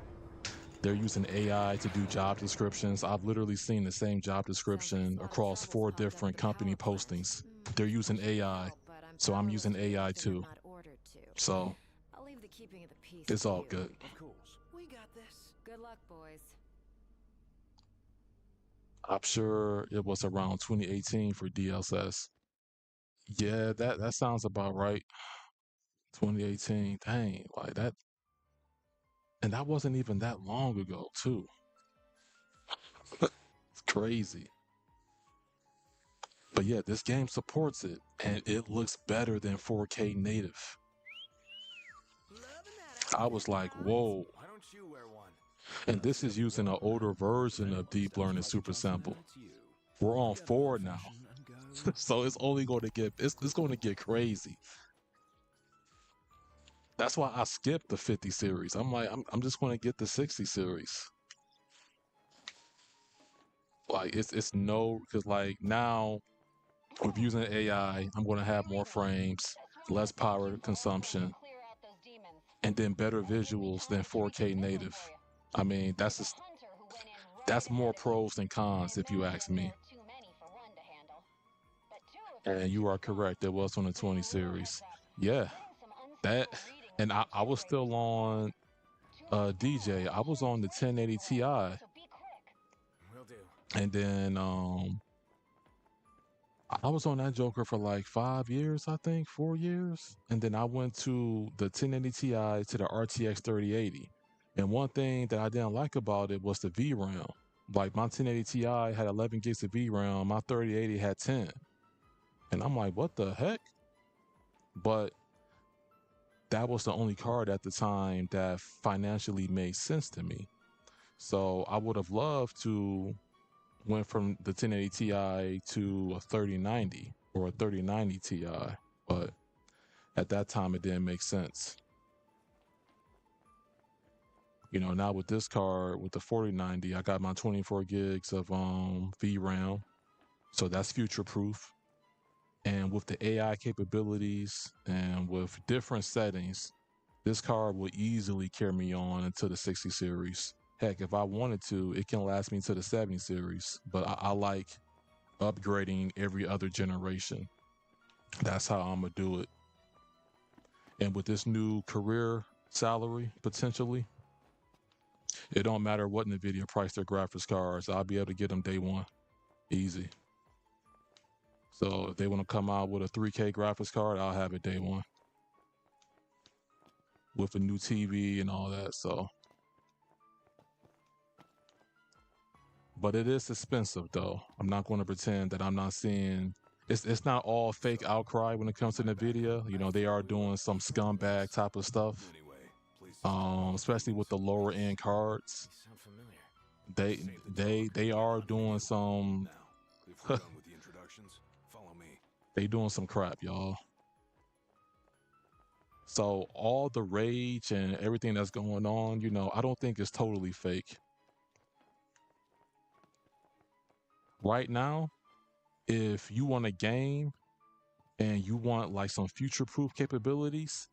They're using AI to do job descriptions. I've literally seen the same job Sounds like description a lot of across trouble's 4 popped up at different the company power plant. postings. They're I using wish I could AI, help, but I'm so I'm powerless using to do AI anything I'm too. not ordered to. So I'll leave the keeping of the peace it's to all you. good. Of course. We got this. Good luck, boys. I'm sure it was around 2018 for DLSS. Yeah, that sounds about right. 2018. Dang, like that, and that wasn't even that long ago, too. It's crazy. But yeah, this game supports it, and it looks better than 4K native. Loving that I outfit, was like, Hans. whoa. Why don't you wear one? And this is using an older version of deep Sounds learning like a super gentleman, sample. it's you. We're on Get 4 now. old-fashioned and go. So it's only going to get it's going to get crazy. That's why I skipped the 50 series. I'm like, I'm just going to get the 60 series. Like it's no, because like now with using AI, I'm going to have more frames, less power consumption, and then better visuals than 4K native. I mean, that's more pros than cons if you ask me. And you are correct. It was on the 20 series. Yeah, that, and I was still on DJ. I was on the 1080 Ti. And then I was on that Joker for like 5 years, I think, 4 years. And then I went to the 1080 Ti to the RTX 3080. And one thing that I didn't like about it was the VRAM. Like my 1080 Ti had 11 gigs of VRAM, my 3080 had 10. And I'm like, what the heck? But that was the only card at the time that financially made sense to me. So I would have loved to went from the 1080 Ti to a 3090 or a 3090 Ti, but at that time it didn't make sense. You know, now with this card, with the 4090, I got my 24 gigs of VRAM, so that's future proof. And with the AI capabilities and with different settings, this card will easily carry me on into the 60 series. Heck, if I wanted to, it can last me to the 70 series, but I like upgrading every other generation. That's how I'm gonna do it. And with this new career salary, potentially, it don't matter what NVIDIA price their graphics cards, I'll be able to get them day one, easy. So if they want to come out with a 3K graphics card, I'll have it day one with a new TV and all that. So, but it is expensive though. I'm not going to pretend that I'm not seeing. It's not all fake outcry when it comes to NVIDIA. You know, they are doing some scumbag type of stuff, especially with the lower end cards. Sound familiar. They are doing some. Now, if we're done with the introductions, follow me. They doing some crap, y'all. So all the rage and everything that's going on, you know, I don't think it's totally fake. Right now, if you want a game and you want like some future-proof capabilities,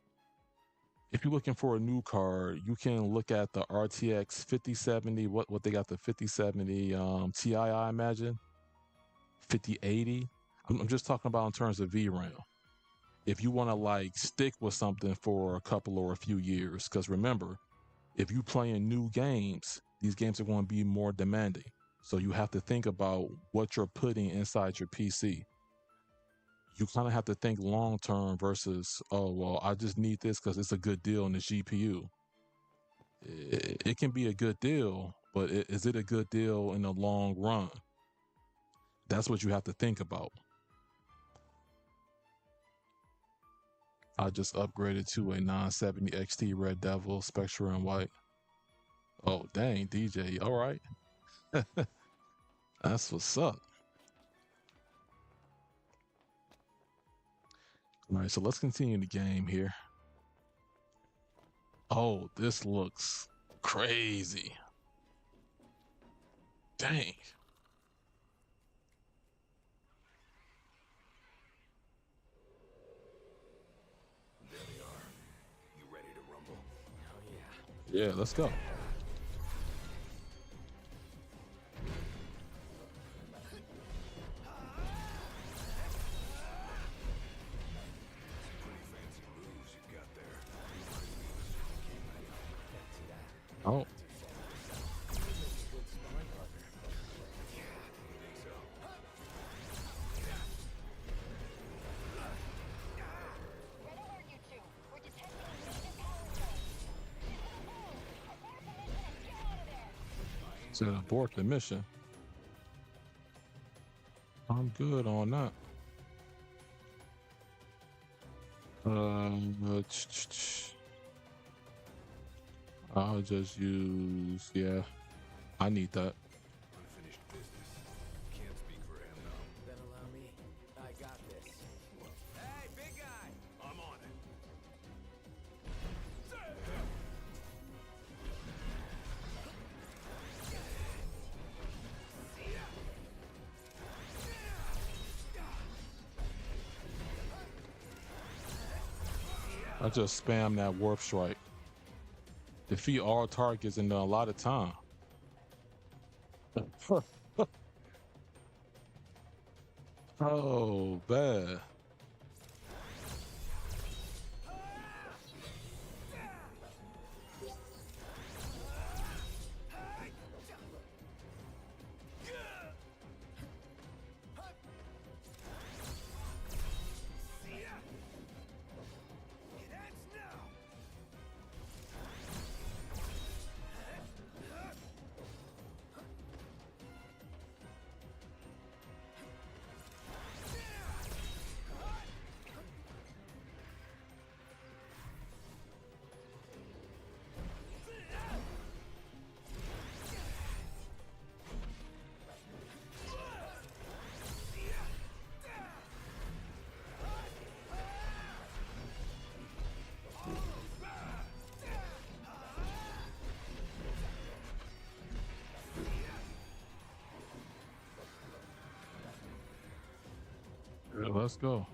if you're looking for a new card, you can look at the RTX 5070. What they got, the 5070 Ti, I imagine, 5080. I'm just talking about in terms of VRAM. If you want to like stick with something for a couple or a few years, because remember, if you playing new games, these games are going to be more demanding. So you have to think about what you're putting inside your PC. You kind of have to think long term versus, oh, well, I just need this because it's a good deal in the GPU. It can be a good deal, but is it a good deal in the long run? That's what you have to think about. I just upgraded to a 970 XT Red Devil, Spectra and White. Oh, dang, DJ. All right. That's what's up. All right, so let's continue the game here. Oh, this looks crazy. Dang. There they are. You ready to rumble? Oh yeah. Yeah, let's go. Pretty fancy moves you've got there. Oh, Good sparring partner. Red alert, you two. We're detecting a distant power surge. Abort the mission. Get out of there. said abort the mission. I'm good on that. I'll just use, yeah, I need that. Unfinished business. Can't speak for him, though. Then allow me. I got this. Hey, big guy! I'm on it. I just spam that warp strike. Defeat all targets in a lot of time. Oh, bad. Let's go.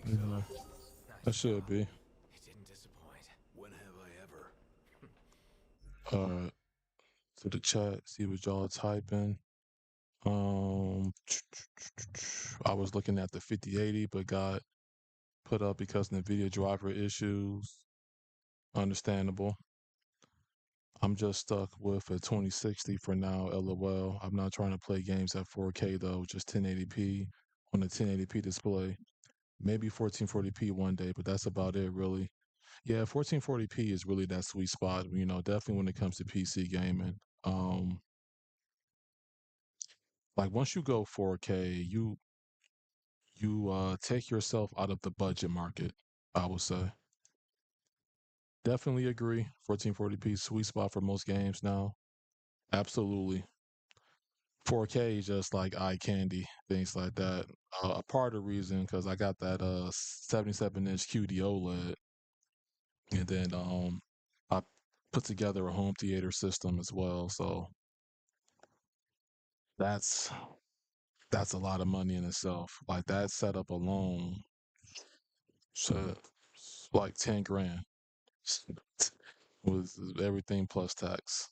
Think so? Yeah, that Nice should job. be. It didn't disappoint. When have I ever? To the chat, see what y'all typing. I was looking at the 5080, but got put up because NVIDIA driver issues. Understandable. I'm just stuck with a 2060 for now, LOL. I'm not trying to play games at 4K though, just 1080p on a 1080p display. Maybe 1440p one day, but that's about it really. Yeah, 1440p is really that sweet spot, you know, definitely when it comes to PC gaming. Like once you go 4K, you take yourself out of the budget market, I would say. Definitely agree. 1440p sweet spot for most games now. Absolutely. 4K is just like eye candy, things like that. A part of the reason because I got that 77-inch QD OLED, and then I put together a home theater system as well. So that's that's a lot of money in itself. Like that setup alone, so like 10 grand with everything plus tax.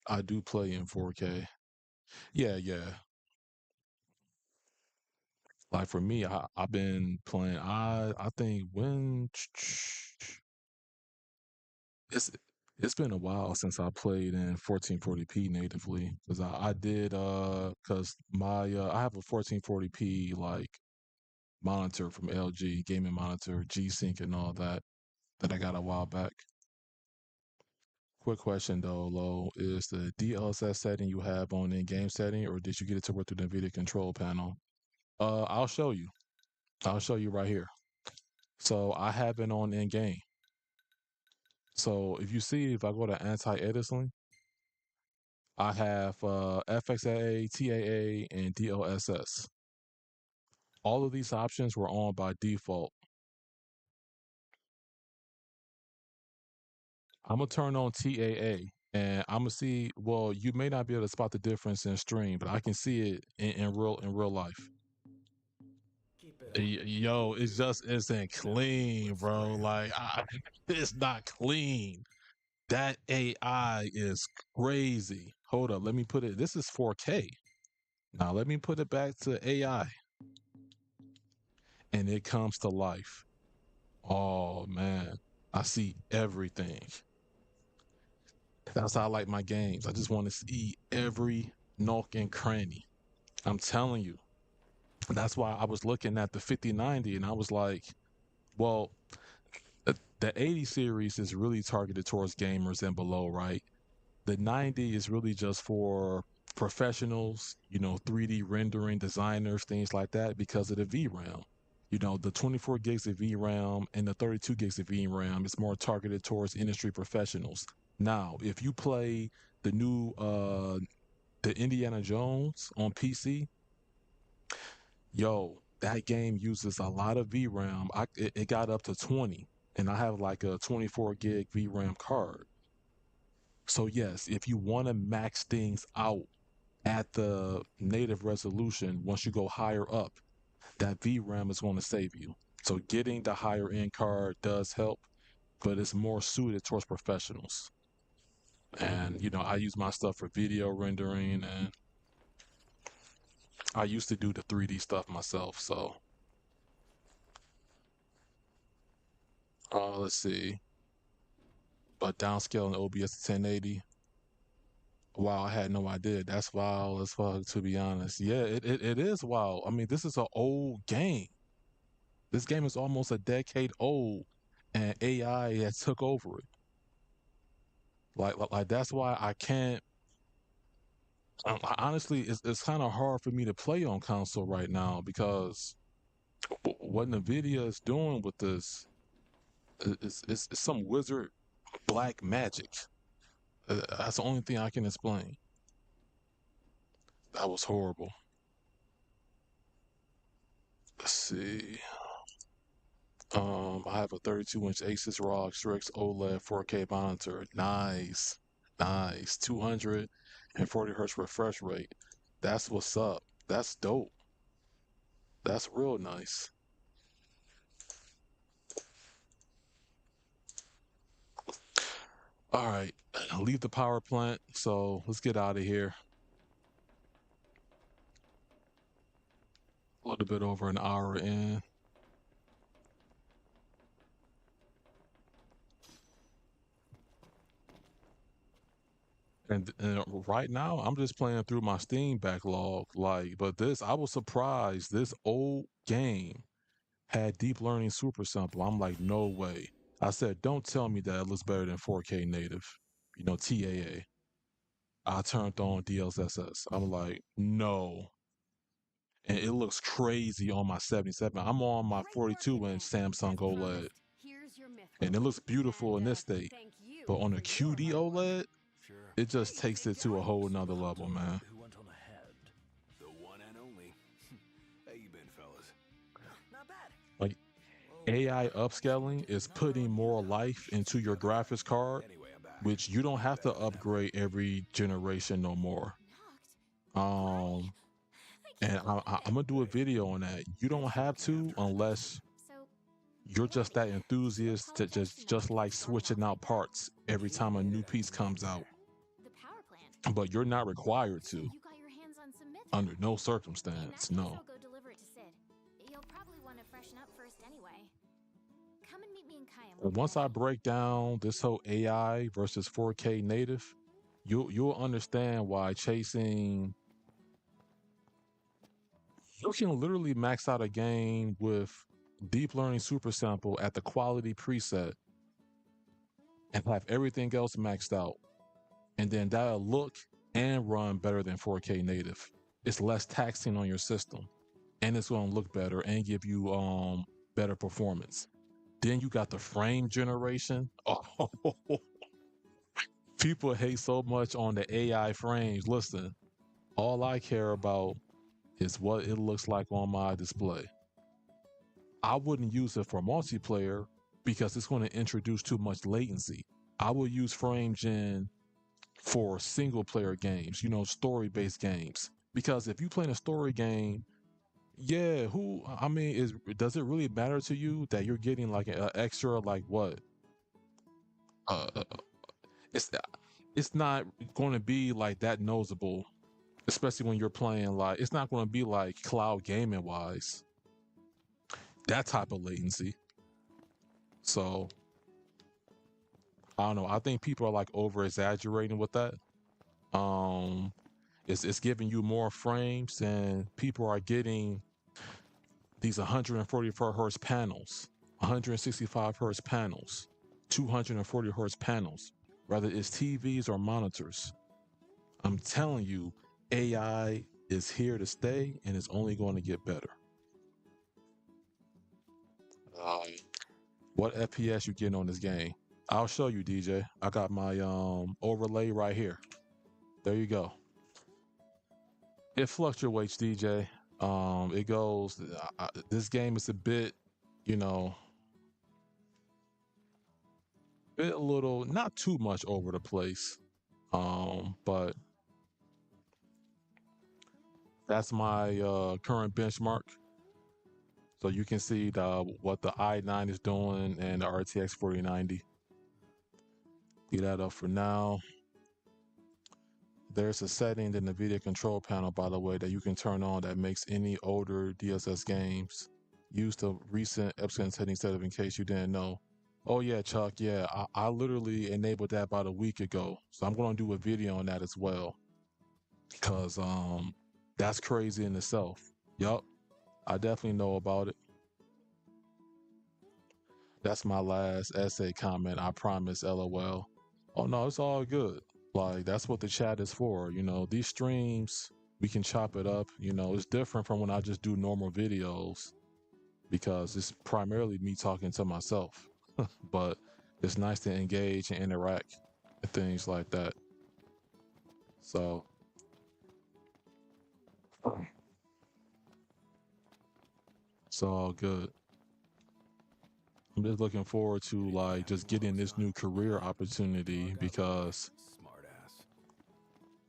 I do play in 4K. Yeah, yeah. Like for me, I've been playing. I think when it's it's been a while since I played in 1440p natively because I did because my I have a 1440p like monitor from LG, gaming monitor, G-Sync and all that I got a while back. Quick question though, Lo, is the DLSS setting you have on in-game setting, or did you get it to work through the NVIDIA control panel? I'll show you. I'll show you right here. So I have it on in-game. So if you see, if I go to anti-aliasing, I have FXAA, TAA, and DLSS. All of these options were on by default. I'm gonna turn on TAA, and I'm gonna see. Well, you may not be able to spot the difference in stream, but I can see it in real life. Keep it up. Yo, it just isn't Now, clean, let's bro. scram. Like, it's not clean. That AI is crazy. Hold up, let me put it. This is 4K. Now let me put it back to AI, and it comes to life. Oh man, I see everything. That's how I like my games. I just want to see every nook and cranny. I'm telling you. That's why I was looking at the 5090 and I was like, well, the 80 series is really targeted towards gamers and below, right? The 90 is really just for professionals, you know, 3D rendering designers, things like that, because of the VRAM. You know, the 24 gigs of VRAM and the 32 gigs of VRAM is more targeted towards industry professionals. Now, if you play the new the Indiana Jones on PC, yo, that game uses a lot of VRAM. It got up to 20, and I have like a 24 gig VRAM card. So yes, if you want to max things out at the native resolution, once you go higher up, that VRAM is going to save you. So getting the higher end card does help, but it's more suited towards professionals. And you know, I use my stuff for video rendering, and I used to do the 3D stuff myself. So let's see, but downscale in OBS to 1080. Wow, I had no idea. That's wild as fuck, to be honest. Yeah, it is wild. I mean, this is an old game. This game is almost a decade old, and AI has took over it. Like that's why I can't. Honestly, it's kind of hard for me to play on console right now because what NVIDIA is doing with this is some wizard black magic. That's the only thing I can explain. That was horrible. Let's see. I have a 32-inch Asus ROG Strix OLED 4K monitor. Nice, nice. 240 hertz refresh rate. That's what's up. That's dope. That's real nice. All right, leave the power plant. So let's get out of here. A little bit over an hour in. And right now, I'm just playing through my Steam backlog. Like, but this, I was surprised. This old game had deep learning super simple. I'm like, no way. I said, don't tell me that it looks better than 4K native. You know, TAA. I turned on DLSS. I'm like, no. And it looks crazy on my 77. I'm on my 42-inch Samsung OLED, and it looks beautiful in this state. But on a QD OLED, Sure. it just takes it to a whole nother level, man. Who went on ahead? The one and only. How you been, fellas? Not bad. Like, AI upscaling is putting more life into your graphics card, Anyway, I'm back. which you don't have to upgrade every generation no more. And I'm gonna do a video on that. You don't have to unless you're just that enthusiast to just like switching out parts every time a new piece comes out. But you're not required to, under no circumstance. No. But once I break down this whole AI versus 4K native, you'll understand why chasing. You can literally max out a game with deep learning super sample at the quality preset and have everything else maxed out. And then that'll look and run better than 4K native. It's less taxing on your system, and it's going to look better and give you better performance. Then you got the frame generation. Oh, people hate so much on the AI frames. Listen, all I care about is what it looks like on my display. I wouldn't use it for multiplayer because it's going to introduce too much latency. I will use frame gen for single player games, you know, story based games. Because if you play a story game, yeah, does it really matter to you that you're getting like an extra, like what? Uh, uh, it's not going to be like that noticeable, especially when you're playing like, it's not going to be like cloud gaming wise, that type of latency. So I don't know. I think people are like over exaggerating with that. It's giving you more frames, and people are getting these 144 hertz panels, 165 hertz panels, 240 hertz panels, whether it's TVs or monitors. I'm telling you, AI is here to stay, and it's only going to get better. What FPS you getting on this game? I'll show you, DJ. I got my overlay right here. There you go. It fluctuates, DJ. It goes. This game is a bit, you know, a little, not too much over the place. But that's my current benchmark. So you can see what the i9 is doing and the RTX 4090. Get that up for now. There's a setting in the NVIDIA control panel, by the way, that you can turn on that makes any older DLSS games use the recent Epson setting setup in case you didn't know. Oh yeah, Chuck, yeah, I literally enabled that about a week ago. So I'm going to do a video on that as well. Because that's crazy in itself. Yup, I definitely know about it. That's my last essay comment. I promise, LOL. Oh no, it's all good. Like, that's what the chat is for. You know, these streams, we can chop it up. You know, it's different from when I just do normal videos because it's primarily me talking to myself. But it's nice to engage and interact and things like that. So It's all good. I'm just looking forward to like just getting this new career opportunity because Smartass.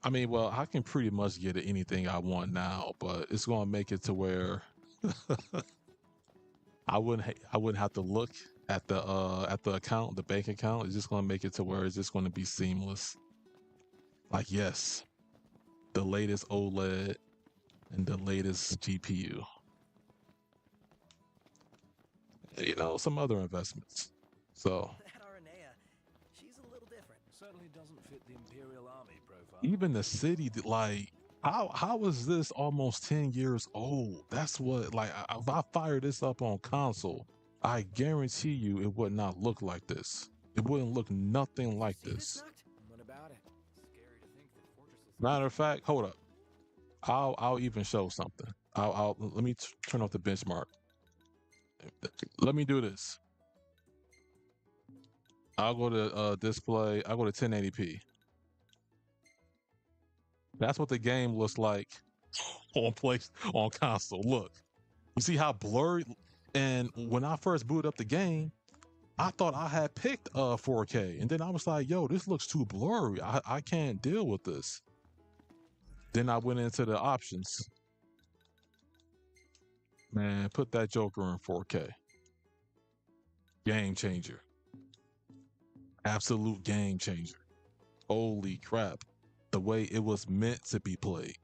I mean, well, I can pretty much get anything I want now, but it's gonna make it to where I wouldn't have to look at the account, the bank account. It's just gonna make it to where it's just gonna be seamless. Like, yes, the latest OLED and the latest GPU. You know, some other investments. So That Aranea, she's a little different. Certainly doesn't fit the Imperial Army profile. even the city, like, how is this almost 10 years old? That's what, like, if I fire this up on console, I guarantee you it would not look like this. It wouldn't look nothing like See this. Noct? What about it? Scary to think that fortresses. Matter of fact, hold up. I'll even show something. Let me turn off the benchmark. Let me do this. I'll go to display. I'll go to 1080p. That's what the game looks like on console. Look, you see how blurry? And when I first booted up the game, I thought I had picked 4K, and then I was like, "Yo, this looks too blurry. I can't deal with this." Then I went into the options. Man, put that Joker in 4K. Game changer. Absolute game changer. Holy crap. The way it was meant to be played.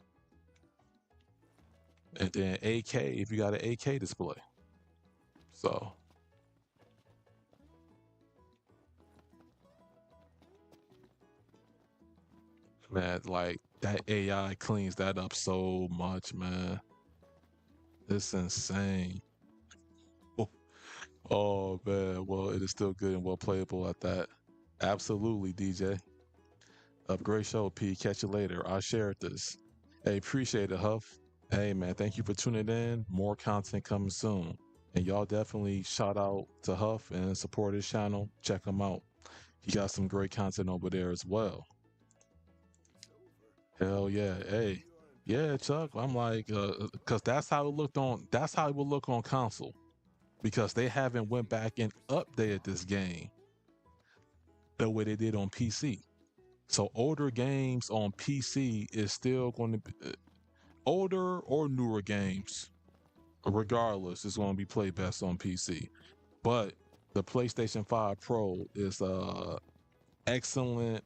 And then 8K if you got an 8K display. So man, like that AI cleans that up so much, man. It's insane. Oh man, well, it is still good and well playable at that. Absolutely, DJ. Great show, P. Catch you later. I shared this. Hey, appreciate it, Huff. Hey man, thank you for tuning in. More content coming soon. And y'all definitely shout out to Huff and support his channel. Check him out. He got some great content over there as well. Hell yeah. Hey. Yeah, Chuck. I'm like, cause that's how it will look on console. Because they haven't went back and updated this game the way they did on PC. So older games on PC is still going to be older or newer games, regardless, is going to be played best on PC. But the PlayStation 5 Pro is excellent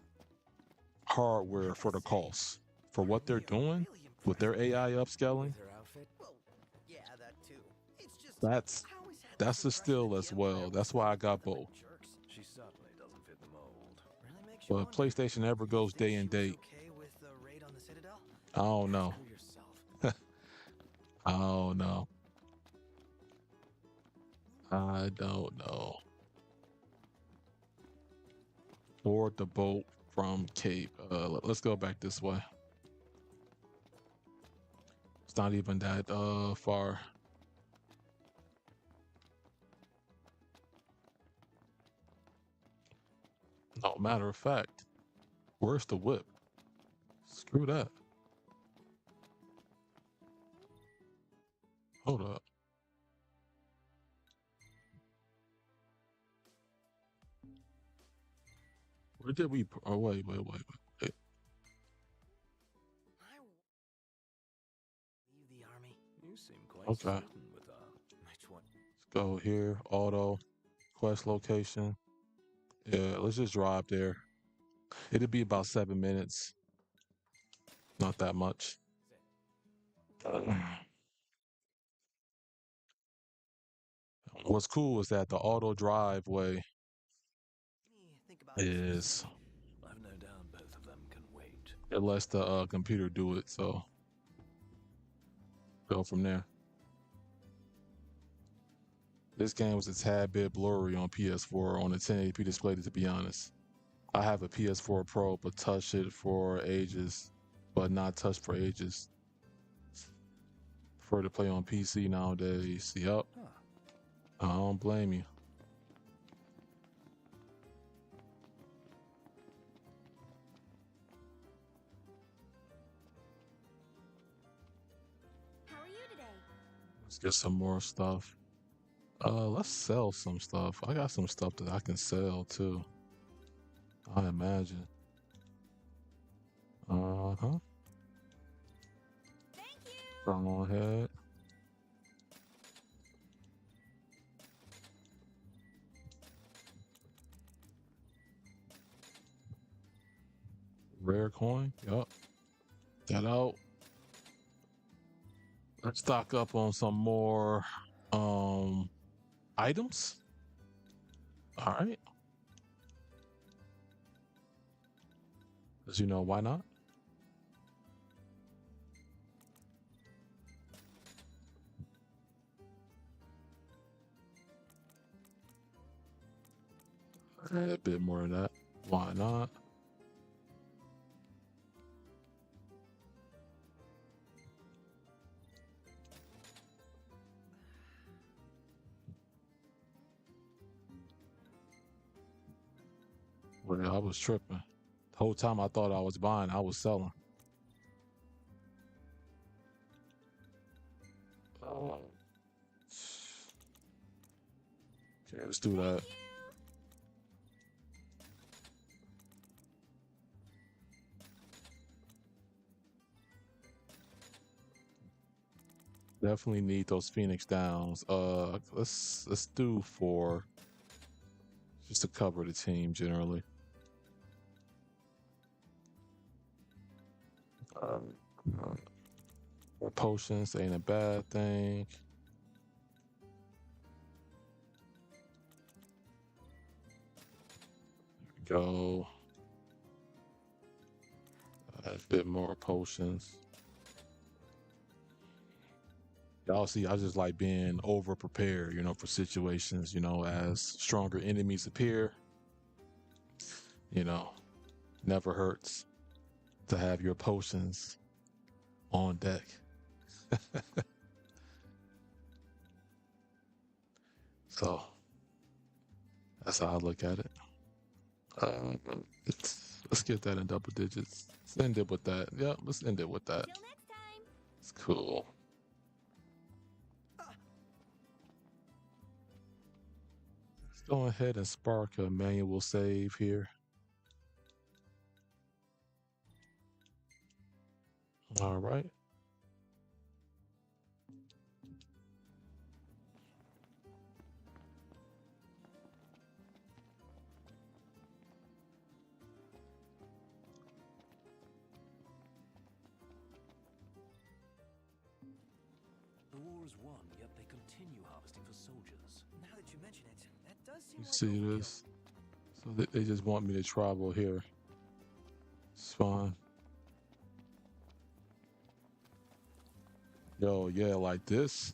hardware for the cost. For what they're doing with their AI upscaling, Her outfit. Well, yeah, that too. It's just that's I always had this a steal impression as the well. Empire That's was why I nothing got but both. jerks. She certainly doesn't fit the mold. Really makes you But wonder. PlayStation never goes Do you day think and she was date. okay with the raid on the Citadel? I don't know. Ask her yourself. I don't know. I don't know. Board the boat from Cape. Let's go back this way. It's not even that far. No, matter of fact, where's the whip? Screw that. Hold up. Where did we? Oh, wait. I leave the army. You seem quite Okay. certain with her. Which one? Let's go here. Auto. Quest location. Yeah, let's just drive there. It'll be about 7 minutes. Not that much. What's cool is that the auto driveway Let me think about this. is I've no doubt both of them can wait. it lets the computer do it. So go from there. This game was a tad bit blurry on PS4 on the 1080p display, to be honest. I have a PS4 Pro, but touched it for ages, but not touched for ages. Prefer to play on PC nowadays. Yup. Huh. I don't blame you. How are you today? Let's get some more stuff. Let's sell some stuff. I got some stuff that I can sell too. I imagine. Uh-huh. Thank you. Go on ahead. Rare coin. Yup. That out. Let's stock up on some more items. All right. Because you know, why not? A bit more of that. Why not? Well, I was tripping. The whole time I thought I was buying, I was selling. Okay, let's do that. Definitely need those Phoenix Downs. Let's do 4 just to cover the team generally. More potions ain't a bad thing. There we go. A bit more potions. Y'all see, I just like being over prepared, you know, for situations, you know, as stronger enemies appear. You know, never hurts to have your potions on deck. So that's how I look at it. Let's get that in double digits. Let's end it with that. Yeah, let's end it with that. Till next time. It's cool. Let's go ahead and spark a manual save here. All right. The war is won, yet they continue harvesting for soldiers. Now that you mention it, that does seem You like see overkill. this? So they just want me to travel here. It's fine. Yo, yeah, like this.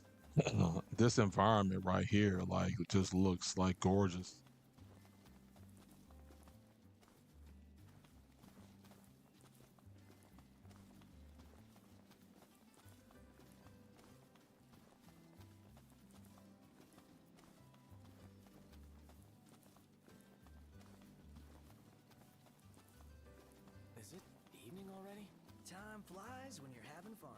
This environment right here, like, just looks like gorgeous. Is it evening already? Time flies when you're having fun.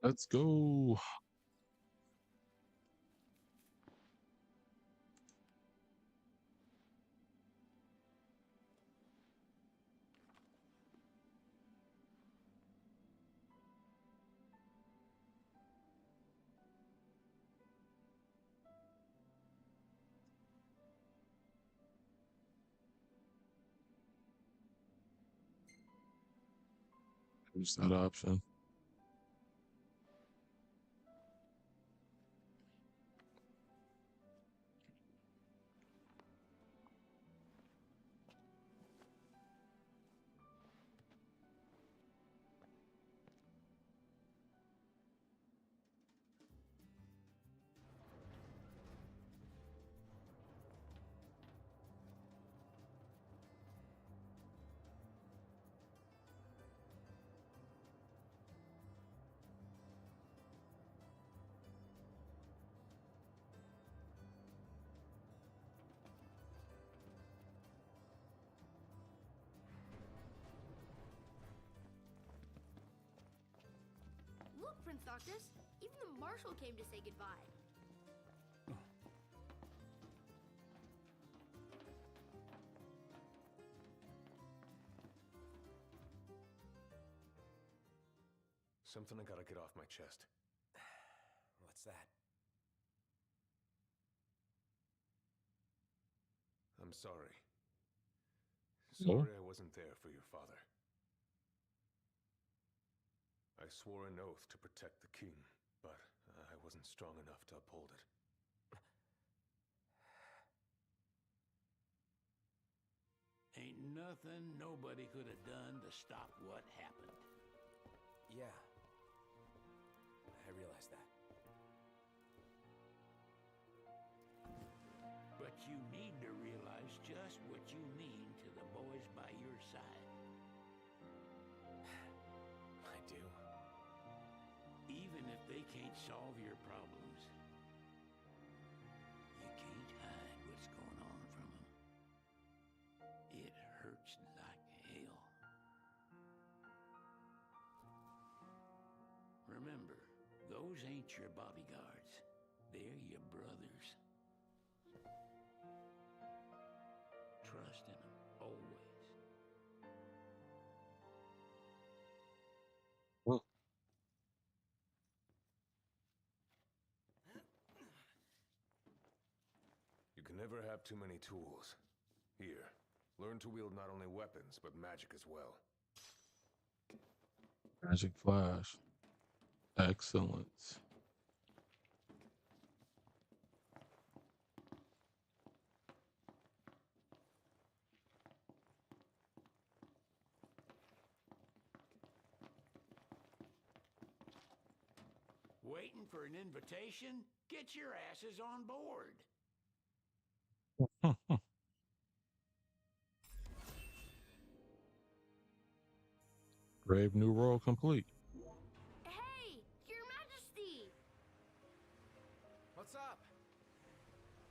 Let's go. Use that option. Noctis. Even the Marshal came to say goodbye. Something I gotta get off my chest. What's that? I'm sorry. Oh. Sorry I wasn't there for your father. I swore an oath to protect the king, but I wasn't strong enough to uphold it. Ain't nothing nobody could have done to stop what happened. Yeah. I realize that. But you need to realize just what you mean to the boys by your side. I do. Even if they can't solve your problems, you can't hide what's going on from them. It hurts like hell. Remember, those ain't your bodyguards. They're your brothers. Trust in them, always. Well, You can never have too many tools. Here, learn to wield not only weapons, but magic as well. magic flash. Excellent. Waiting for an invitation? Get your asses on board. Brave New World complete. Hey, Your Majesty! What's up?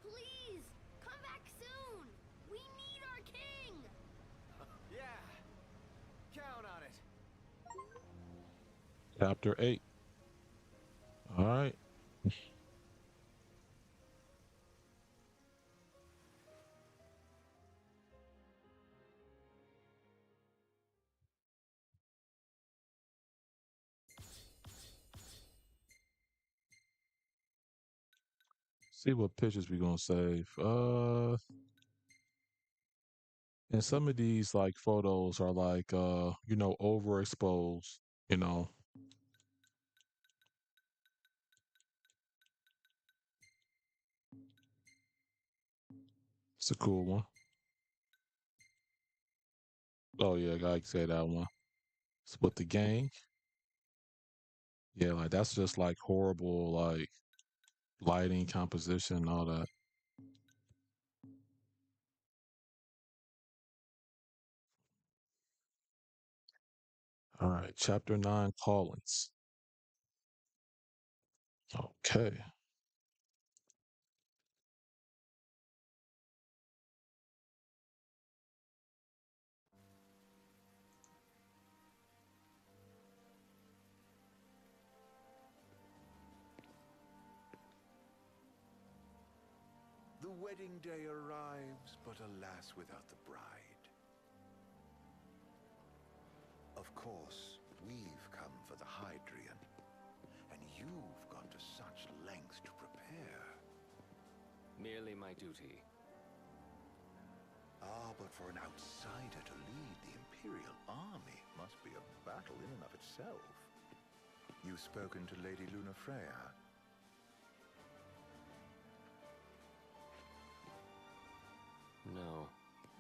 Please, come back soon! We need our king! Yeah. Count on it. Chapter 8. All right. See what pictures we gonna save. And some of these like photos are like overexposed, you know. It's a cool one. Oh yeah, I can say that one. It's with the gang. Yeah, like that's just like horrible like lighting, composition, and all that. All right, chapter 9, callings. Okay. The wedding day arrives, but alas, without the bride. Of course, we've come for the Hydrian, and you've gone to such lengths to prepare. Merely my duty. Ah, but for an outsider to lead the Imperial army must be a battle in and of itself. You've spoken to Lady Lunafreya? No.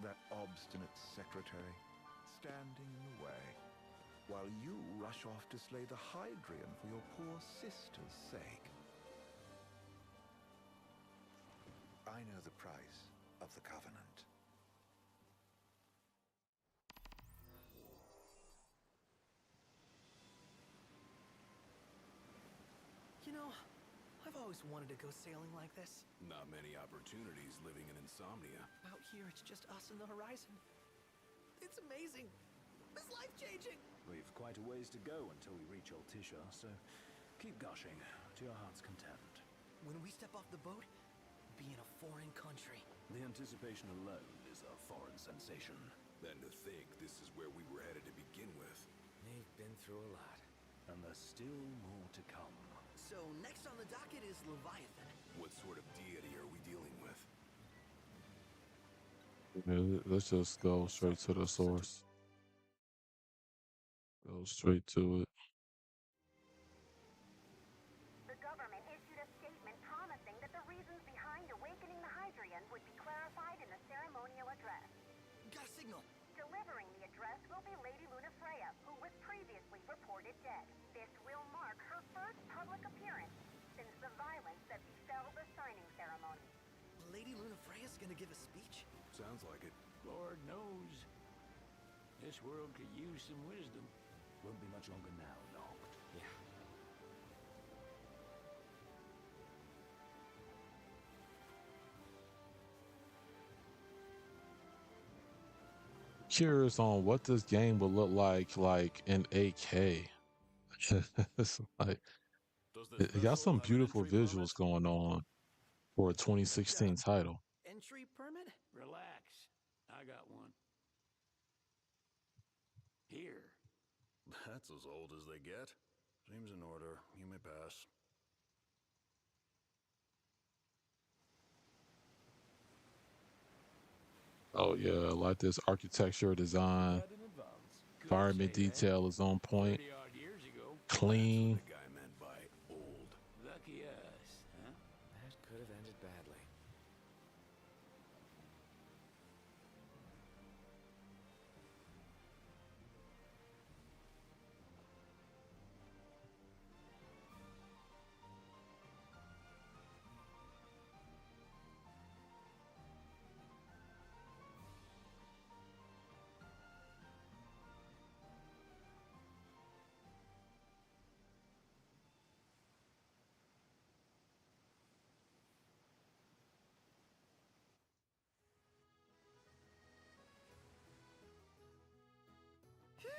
That obstinate secretary, standing in the way, while you rush off to slay the Hydrian for your poor sister's sake. I know the price of the Covenant. You know, I've always wanted to go sailing like this. Not many opportunities living in Insomnia. Out here, it's just us and the horizon. It's amazing. It's life-changing. We've quite a ways to go until we reach Altisha, so Keep gushing to your heart's content. When we step off the boat, be in a foreign country. The anticipation alone is a foreign sensation. Then to think this is where we were headed to begin with. They've been through a lot, and there's still more to come. So next on the docket is Leviathan. What sort of deity are we dealing with? Yeah, let's just go straight to the source. Go straight to it. The government issued a statement promising that the reasons behind awakening the Hydrian would be clarified in the ceremonial address. Got a signal. Delivering the address will be Lady Lunafreya, who was previously reported dead. This will mark her first public appearance since the violence that befell the signing ceremony. Lady Lunafreya's gonna give a speech? Sounds like it. Lord knows. This world could use some wisdom. Won't be much longer now, Noct. Yeah. Curious on what this game will look like in 8K. It's like it got some beautiful visuals going on for a 2016 title. Entry permit? Relax. I got one. Here. That's as old as they get. Seems in order. You may pass. Oh yeah, I like this architecture design. In advance. Environment detail is on point. 30-odd years ago. Clean. The guy meant by old. Lucky us, huh? That could have ended badly.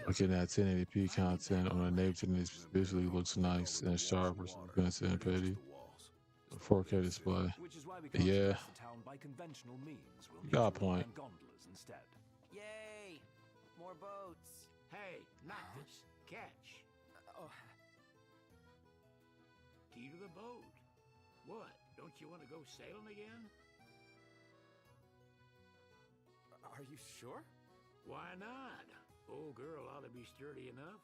Looking at 1080p content on a native 1080p visually looks nice and sharp versus Vincent and Petty. 4K display. Which is why we can't Yeah. traverse the town by conventional means. We'll need Got a to rely point. on gondolas instead. Yay! More boats. Hey, not this. Catch. Oh, Key to the boat. What? Don't you want to go sailing again? are you sure? Why not? Old girl ought to be sturdy enough.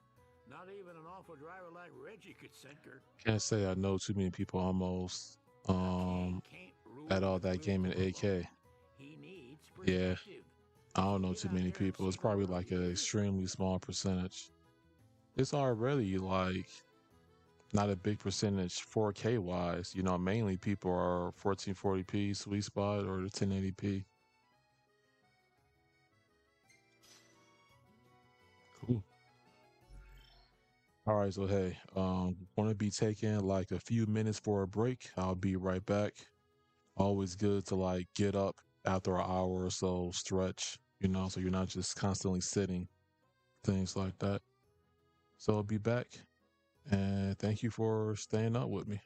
Not even an awful driver like Reggie could sink her. Can't say I know too many people almost Can't rule at all the that game in river 8K. alone. He needs Yeah. perspective. I don't know Get too out many there and people. It's see the probably world like an you. extremely small percentage. It's already like not a big percentage 4K wise. You know, mainly people are 1440p sweet spot or the 1080p. Cool. All right, so hey, want to be taking like a few minutes for a break. I'll be right back. Always good to like get up after an hour or so, stretch, you know, so you're not just constantly sitting, things like that. So I'll be back, and thank you for staying up with me.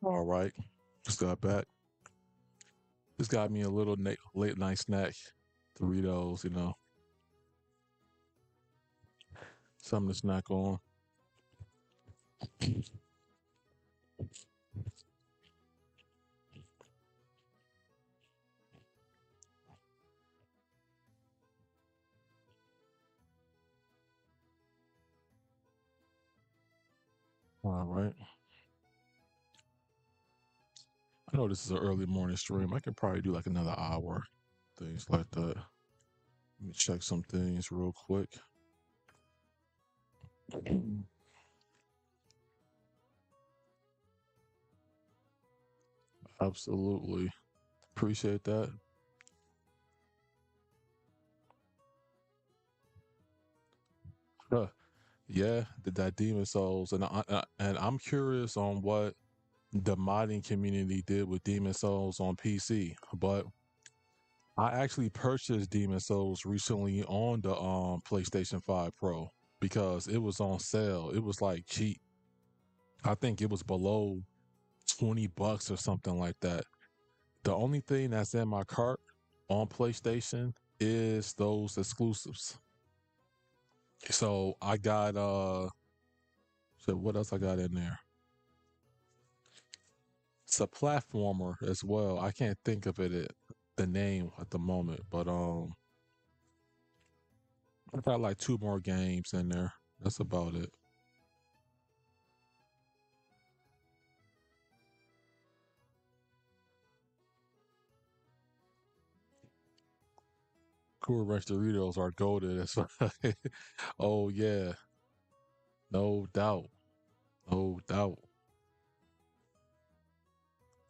All right, just got back. Just got me a little late night snack, Doritos, something to snack on. All right. I know this is an early morning stream. I could probably do like another hour, things like that. Let me check some things real quick. Absolutely. Appreciate that. Huh. Yeah, that Demon Souls, and I'm curious on what the modding community did with Demon Souls on PC. But I actually purchased Demon Souls recently on the PlayStation 5 Pro because it was on sale. It was like cheap. I think it was below $20 or something like that. The only thing that's in my cart on PlayStation is those exclusives. So I got so what else I got in there? It's a platformer as well. I can't think of the name at the moment, but I got like 2 more games in there. That's about it. Cool Ranch Doritos are goated. Oh yeah, no doubt, no doubt.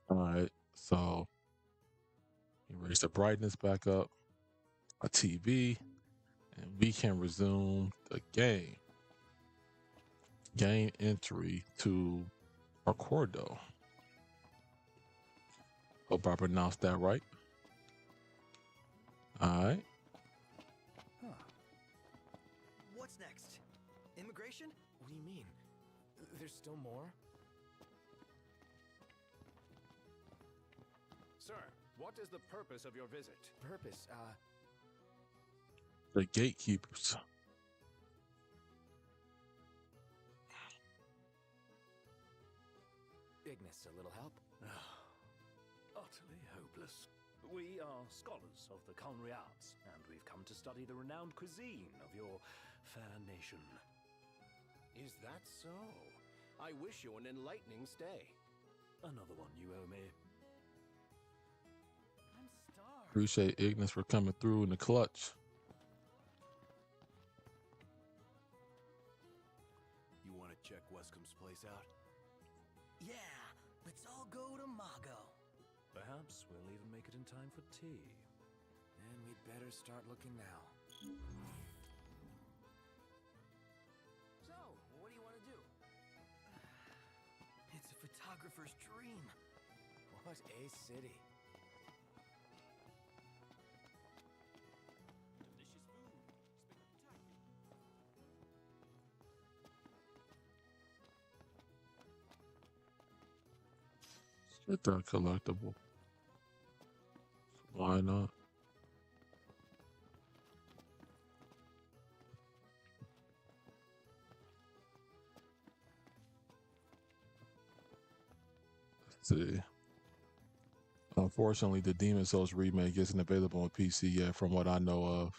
All right, so you raise the brightness back up, a TV, and we can resume the game. Gain entry to Accordo. Hope I pronounced that right. All right. Huh. What's next? Immigration? What do you mean? There's still more? Sir, what is the purpose of your visit? Purpose, The gatekeepers. Ignis, a little help? Utterly hopeless. We are scholars of the culinary arts, and we've come to study the renowned cuisine of your fair nation. Is that so? I wish you an enlightening stay. Another one you owe me. I'm starved. Appreciate Ignis for coming through in the clutch. You want to check Wescom's place out? Yeah, let's all go to Mago. Perhaps we'll even make it in time for tea. And we'd better start looking now. So, what do you want to do? It's a photographer's dream. What a city. Get that collectible. Why not? Let's see. Unfortunately, the Demon Souls remake isn't available on PC yet, from what I know of.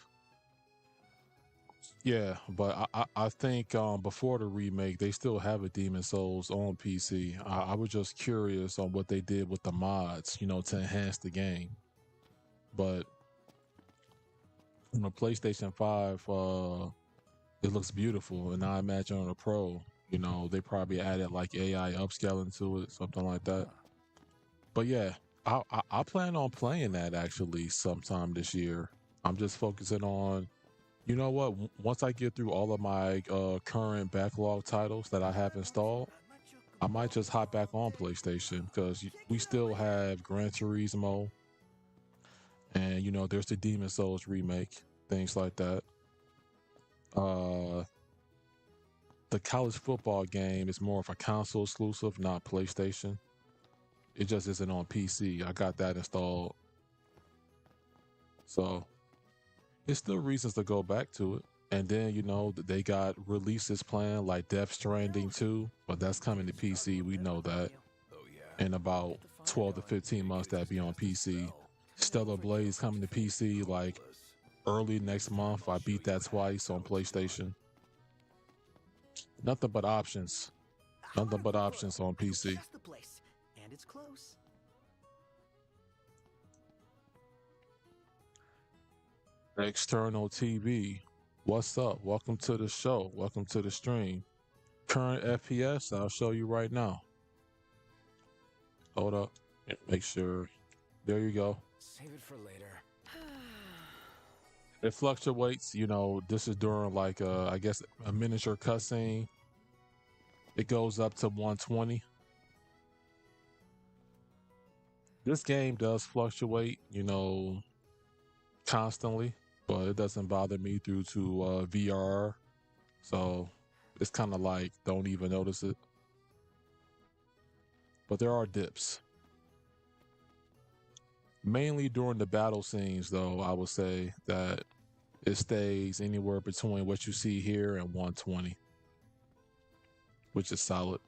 Yeah, but I think before the remake, they still have a Demon Souls on PC. I was just curious on what they did with the mods, to enhance the game. But on the PlayStation 5, it looks beautiful, and I imagine on the Pro, they probably added like AI upscaling to it, something like that. But yeah, I plan on playing that actually sometime this year. I'm just focusing on, you know what? Once I get through all of my current backlog titles that I have installed, I might just hop back on PlayStation because we still have Gran Turismo, and there's the Demon Souls remake, things like that. The college football game is more of a console exclusive, not PlayStation. It just isn't on PC. I got that installed. So it's still reasons to go back to it. And then, you know, they got releases planned like Death Stranding 2, but that's coming to PC. We know that. In about 12 to 15 months, that'll be on PC. Stellar Blaze coming to PC like early next month. I beat that twice on PlayStation. Nothing but options. Nothing but options on PC. That's the place, and it's close. External TV. What's up? Welcome to the show. Welcome to the stream. Current FPS, I'll show you right now. Hold up. Make sure. There you go. Save it for later. It fluctuates. You know, this is during like I guess a miniature cutscene. It goes up to 120. This game does fluctuate, you know, constantly, but it doesn't bother me due to VR. So it's kind of like don't even notice it. But there are dips. Mainly during the battle scenes, though, I would say that it stays anywhere between what you see here and 120, which is solid.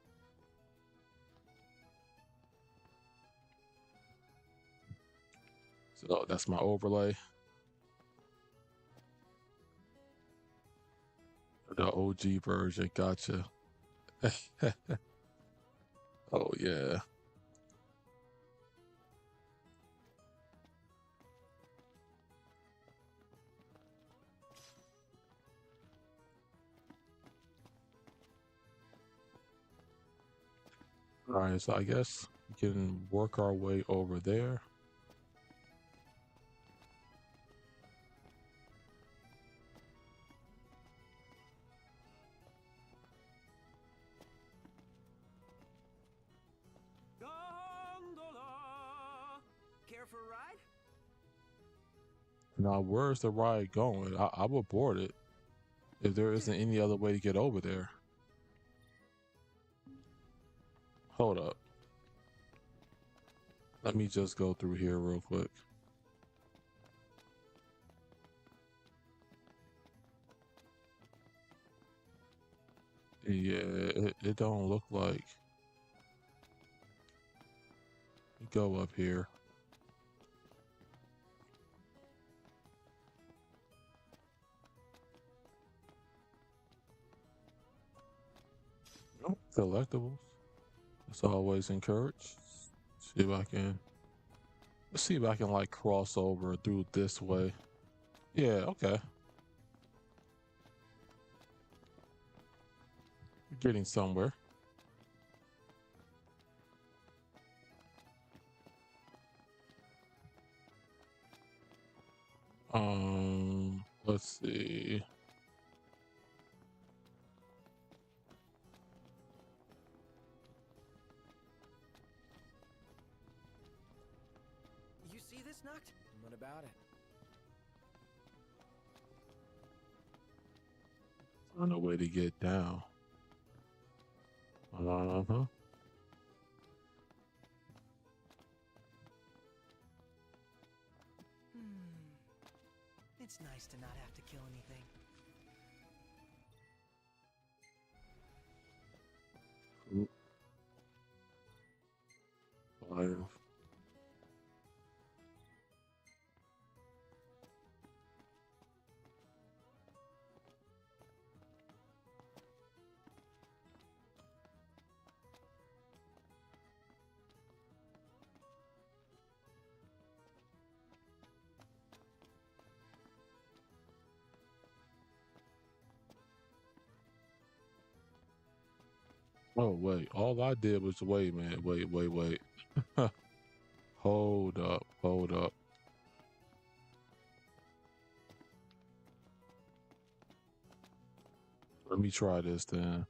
So that's my overlay. The OG version, gotcha. Oh yeah. All right, so I guess we can work our way over there. Gondola! Care for a ride? Now, where's the ride going? I will board it if there isn't any other way to get over there. Hold up. Let me just go through here real quick. Yeah, it don't look like. Go up here. Nope, collectibles. It's always encouraged. See if I can. Let's see if I can like cross over through this way. Yeah, okay. We're getting somewhere. Let's see. You see this, Noct? What about it? Find a way to get down. Uh-huh. It's nice to not have to kill anything. Fire. Oh, wait. All I did was wait, man. Wait. Hold up. Let me try this then.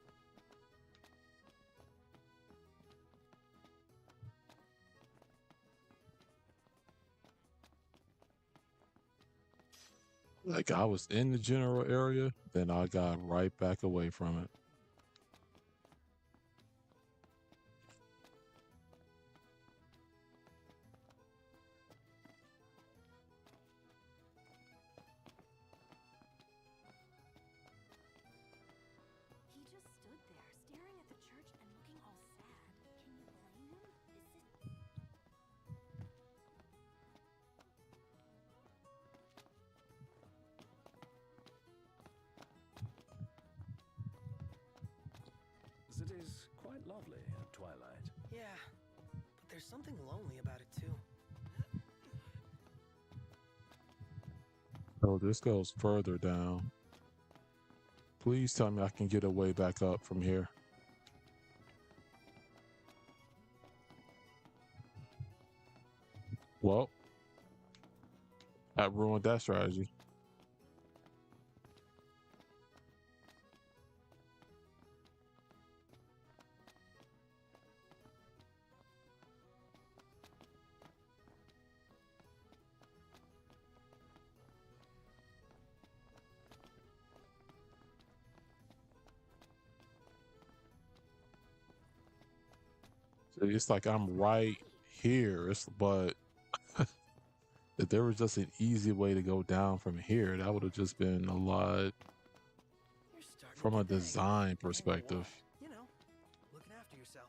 Like I was in the general area, then I got right back away from it. as it is quite lovely at twilight. Yeah, but there's something lonely about it too. Oh, this goes further down. Please tell me I can get a way back up from here. Well, I ruined that strategy. It's like I'm right here. But if there was just an easy way to go down from here, that would have just been a lot from a design perspective, You know, looking after yourself.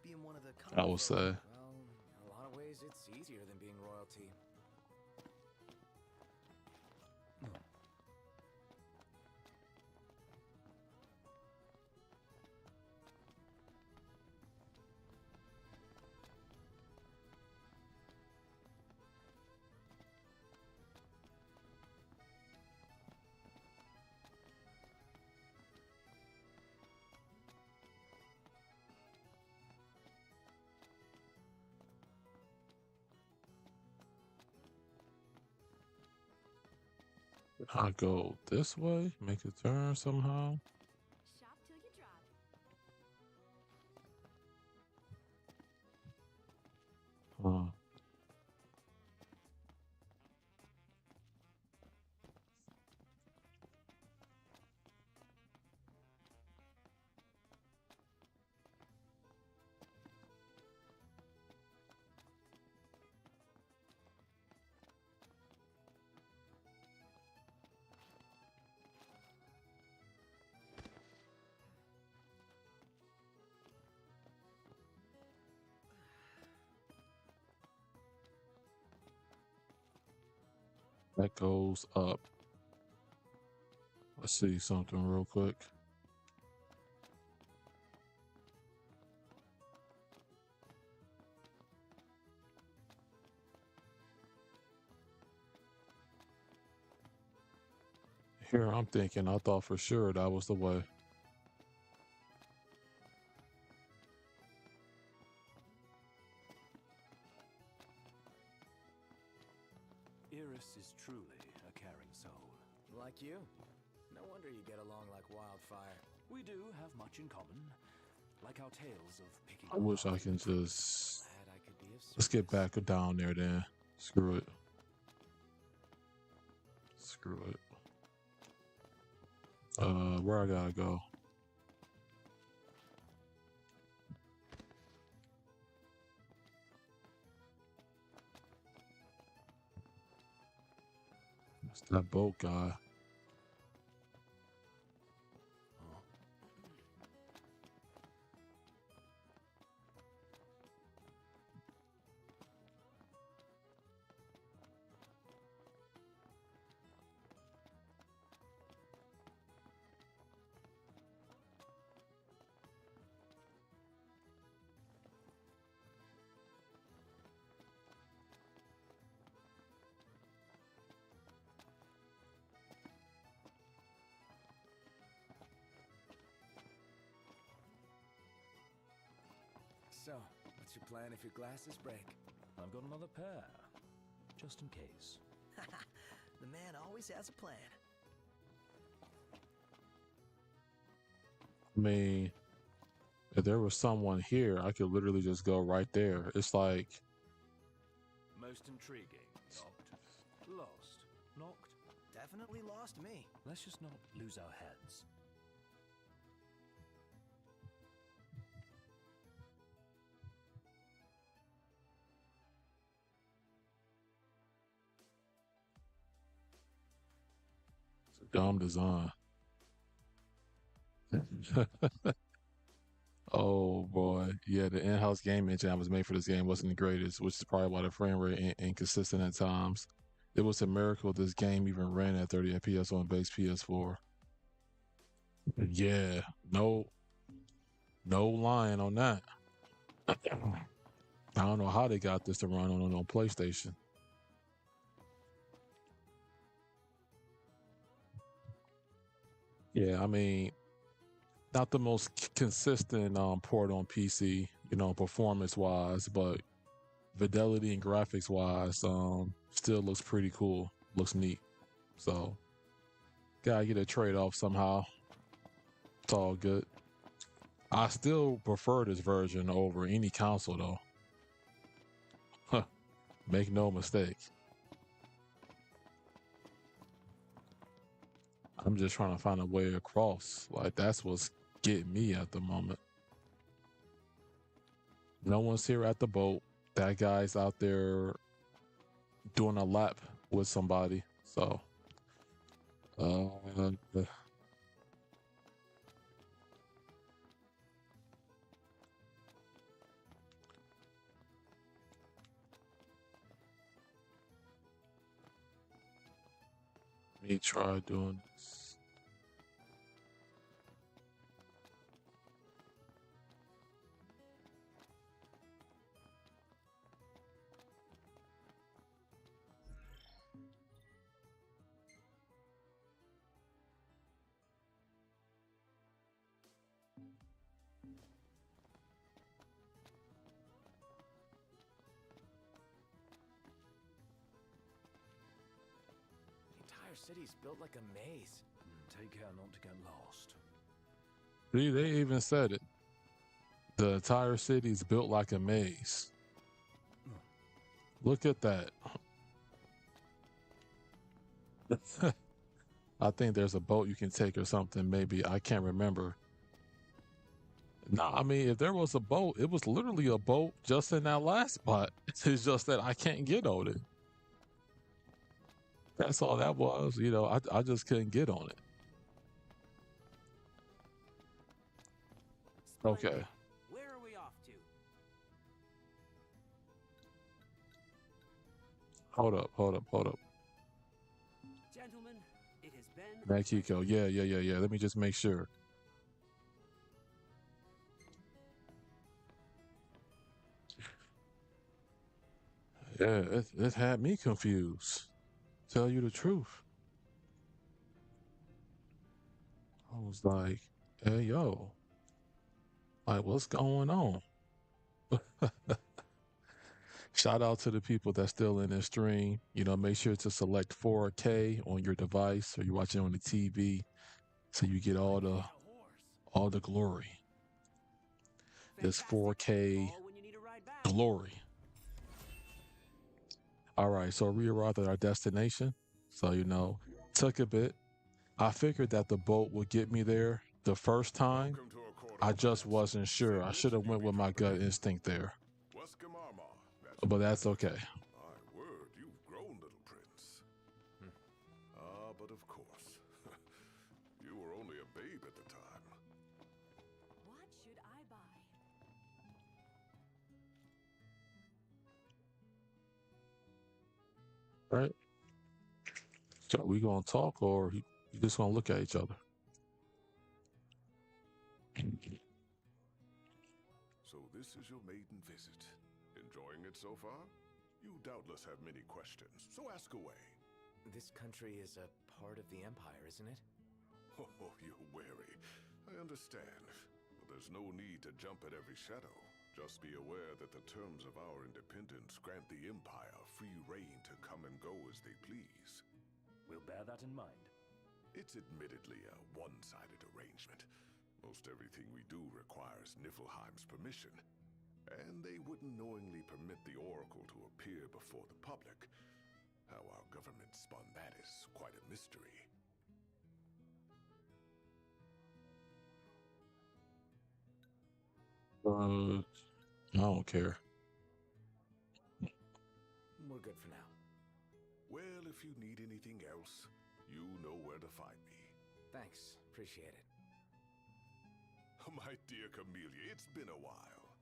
Being one of the I would say. Well, in a lot of ways, it's easier than being royalty. I go this way, make a turn somehow. Shop till you drop. Huh. That goes up. Let's see something real quick. Here I'm thinking, I thought for sure that was the way. Iris is truly a caring soul. Like you. No wonder you get along like wildfire. We do have much in common, like our tales of picking I wish I can just... Glad I could be of Let's get service. back down there then. Screw it. Screw it. Where I gotta go? It's that boat guy. So, what's your plan if your glasses break? I've got another pair, just in case. The man always has a plan. I mean, if there was someone here, I could literally just go right there. It's like... Most intriguing. Knocked. Lost. Knocked. Definitely lost me. Let's just not lose our heads. Dumb design. Oh boy, yeah, the in-house game engine I was made for this game wasn't the greatest, which is probably why the frame rate inconsistent at times. It was a miracle this game even ran at 30 FPS on base PS4. Yeah, no, No lying on that. I don't know how they got this to run on PlayStation. Yeah, I mean, not the most consistent port on PC, you know, performance wise, but fidelity and graphics wise, still looks pretty cool. Looks neat. So gotta get a trade off somehow. It's all good. I still prefer this version over any console though. Huh. Make no mistake. I'm just trying to find a way across. Like that's what's getting me at the moment. No one's here at the boat. That guy's out there doing a lap with somebody. So let me try doing this. The entire city's built like a maze. Take care not to get lost. See, they even said it. The entire city's built like a maze. Look at that. I think there's a boat you can take or something, maybe. I can't remember. Nah, I mean, if there was a boat, it was literally a boat just in that last spot. It's just that I can't get on it. That's all that was. You know, I just couldn't get on it. Okay. Where are we off to? Hold up. Gentlemen, it has been... Makiko. Yeah. Let me just make sure. Yeah, it had me confused. Tell you the truth. I was like, hey, yo. Like, what's going on? Shout out to the people that's still in this stream. You know, make sure to select 4K on your device or you're watching on the TV so you get all the glory. This 4K glory. All right, so we arrived at our destination. So, you know, took a bit. I figured that the boat would get me there the first time. I just wasn't sure. I should have went with my gut instinct there. But that's okay. My word, you've grown, little prince. But of course. You were only a babe at the time. What should I buy? Right? So we gonna talk or you just gonna look at each other? So this is your maiden visit. Enjoying it so far? You doubtless have many questions, so ask away. This country is a part of the Empire, isn't it? Oh, you're wary. I understand. But there's no need to jump at every shadow. Just be aware that the terms of our independence grant the Empire free reign to come and go as they please. We'll bear that in mind. It's admittedly a one-sided arrangement. Most everything we do requires Niflheim's permission. And they wouldn't knowingly permit the Oracle to appear before the public. How our government spun that is quite a mystery. I don't care. We're good for now. Well, if you need anything else, you know where to find me. Thanks. Appreciate it. My dear Camellia, it's been a while.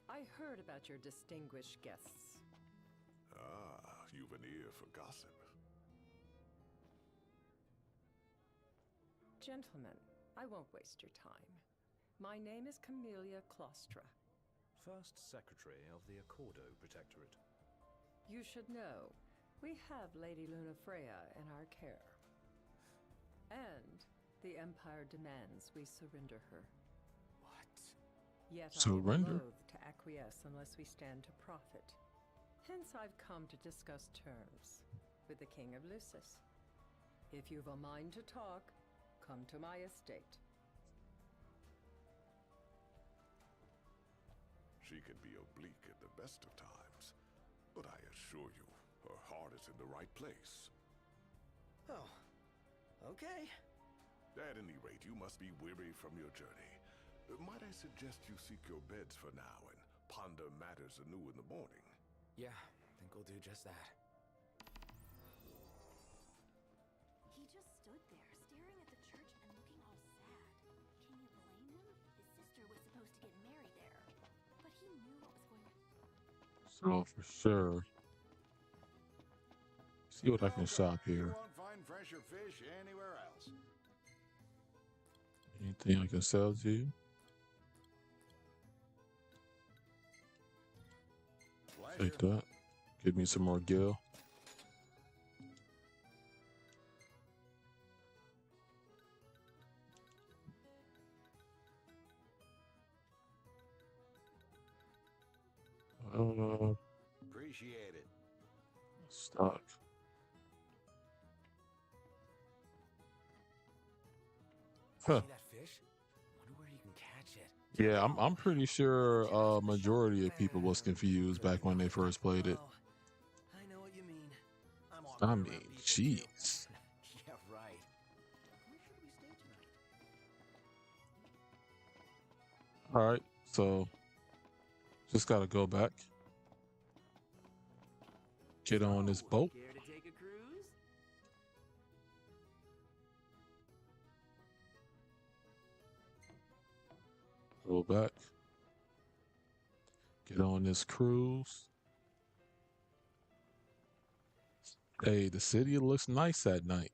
I heard about your distinguished guests. Ah, you've an ear for gossip. Gentlemen, I won't waste your time. My name is Camellia Claustra. First Secretary of the Accordo Protectorate. You should know, we have Lady Lunafreya in our care. And the Empire demands we surrender her. What? Yet Surrender? I am loath to acquiesce unless we stand to profit. Hence I've come to discuss terms with the King of Dlss. If you've a mind to talk, come to my estate. She can be oblique at the best of times, but I assure you, her heart is in the right place. Oh, okay. At any rate, you must be weary from your journey. Might I suggest you seek your beds for now and ponder matters anew in the morning? Yeah, I think we'll do just that. He just stood there, staring at the church and looking all sad. Can you blame him? His sister was supposed to get married there, but he knew what was going on. So for sure. See what I can shop You here. won't find fresher fish anywhere else. Anything I can sell to you? Take that. Give me some more gil. Appreciate it. Stock. Huh. See that fish? Wonder where you can catch it. Yeah, I'm pretty sure majority of people was confused back when they first played it. I know what you mean. I'm I mean, jeez. Yeah, right. Where should we stay tonight? All right, so just gotta go back, get on this boat. Care to take a cruise? Go back, get on this cruise. Hey, the city looks nice at night.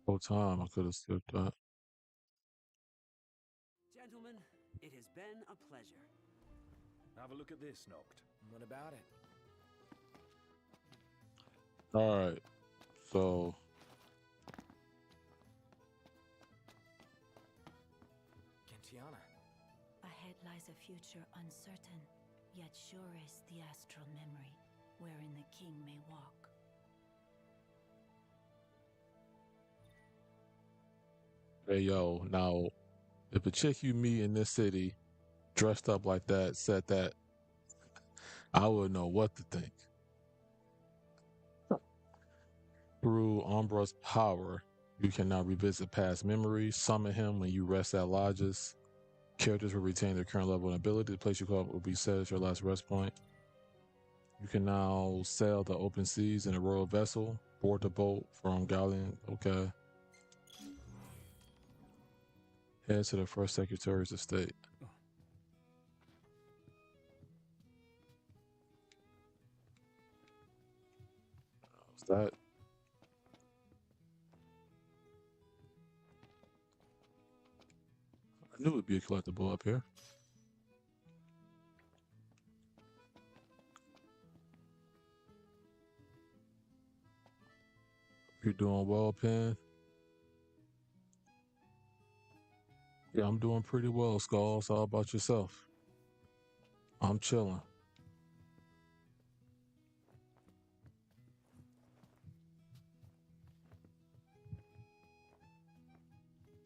Whole time I could have skipped that. Gentlemen, it has been a pleasure. Have a look at this, Noct. What about it? All right, so Gentiana. Ahead lies a future uncertain, yet sure is the astral memory, wherein the king may walk. hey yo, now if a chick you meet in this city dressed up like that said that, I wouldn't know what to think. Through Umbra's power, you can now revisit past memories, summon him when you rest at lodges. Characters will retain their current level and ability. The place you call will be set as your last rest point. You can now sail the open seas in a royal vessel, board the boat from Galleon. Okay. Head to the first Secretary's estate. What's that? Knew it would be a collectible up here. You're doing well, Pen. Yeah, I'm doing pretty well, Skulls. How about yourself? I'm chilling.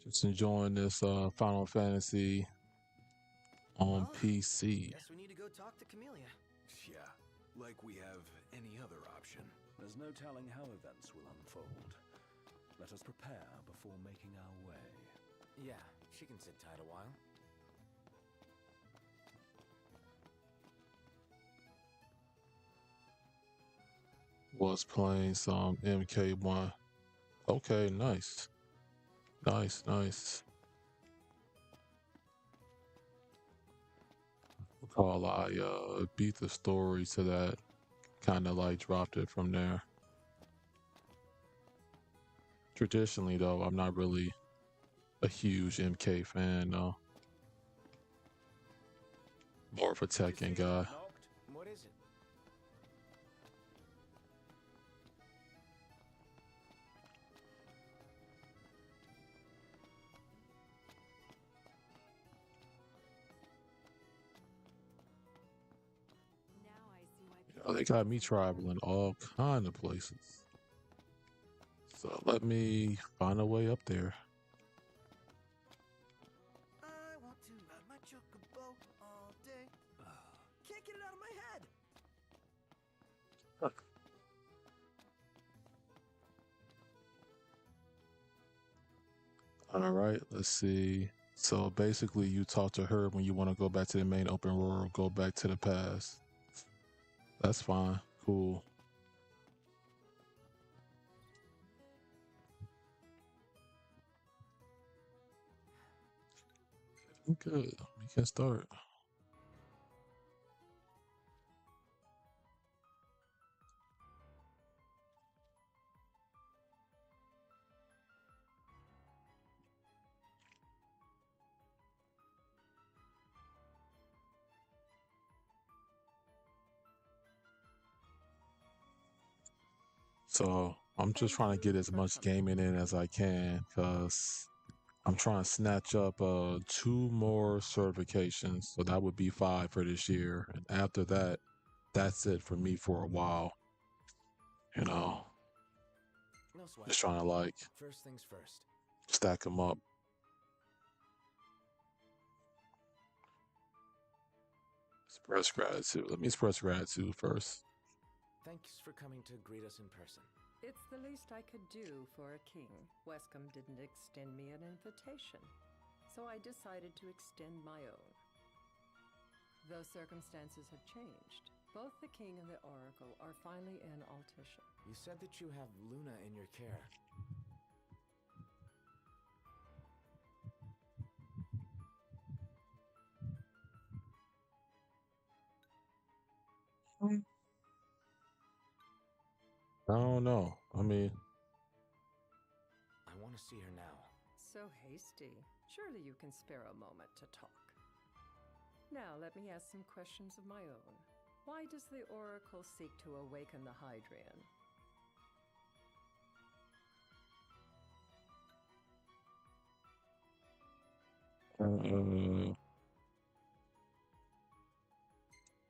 Just enjoying this Final Fantasy on PC. Guess we need to go talk to Camellia. Yeah, like we have any other option. There's no telling how events will unfold. Let us prepare before making our way. Yeah, she can sit tight a while. Was playing some MK1. Okay, nice. Nice. Recall I beat the story to that. Kind of like dropped it from there. Traditionally, though, I'm not really a huge MK fan, though. More of a Tekken guy. What is it? They got me traveling all kind of places. So let me find a way up there. I want to ride my chocobo all day. Can't get it out of my head. All right, let's see. So basically, you talk to her when you want to go back to the main open world, go back to the past. That's fine. Cool. Good. We can start. So I'm just trying to get as much gaming in as I can because I'm trying to snatch up 2 more certifications. So that would be 5 for this year. And after that, that's it for me for a while. You know, No sweat. just trying to like First things first. stack them up. Express gratitude. Let me express gratitude first. Thanks for coming to greet us in person. It's the least I could do for a king. Wescom didn't extend me an invitation, so I decided to extend my own. Though circumstances have changed, both the king and the oracle are finally in Altisha. You said that you have Luna in your care. I don't know. I mean, I want to see her now. So hasty. Surely you can spare a moment to talk. Now let me ask some questions of my own. Why does the oracle seek to awaken the Hydrian?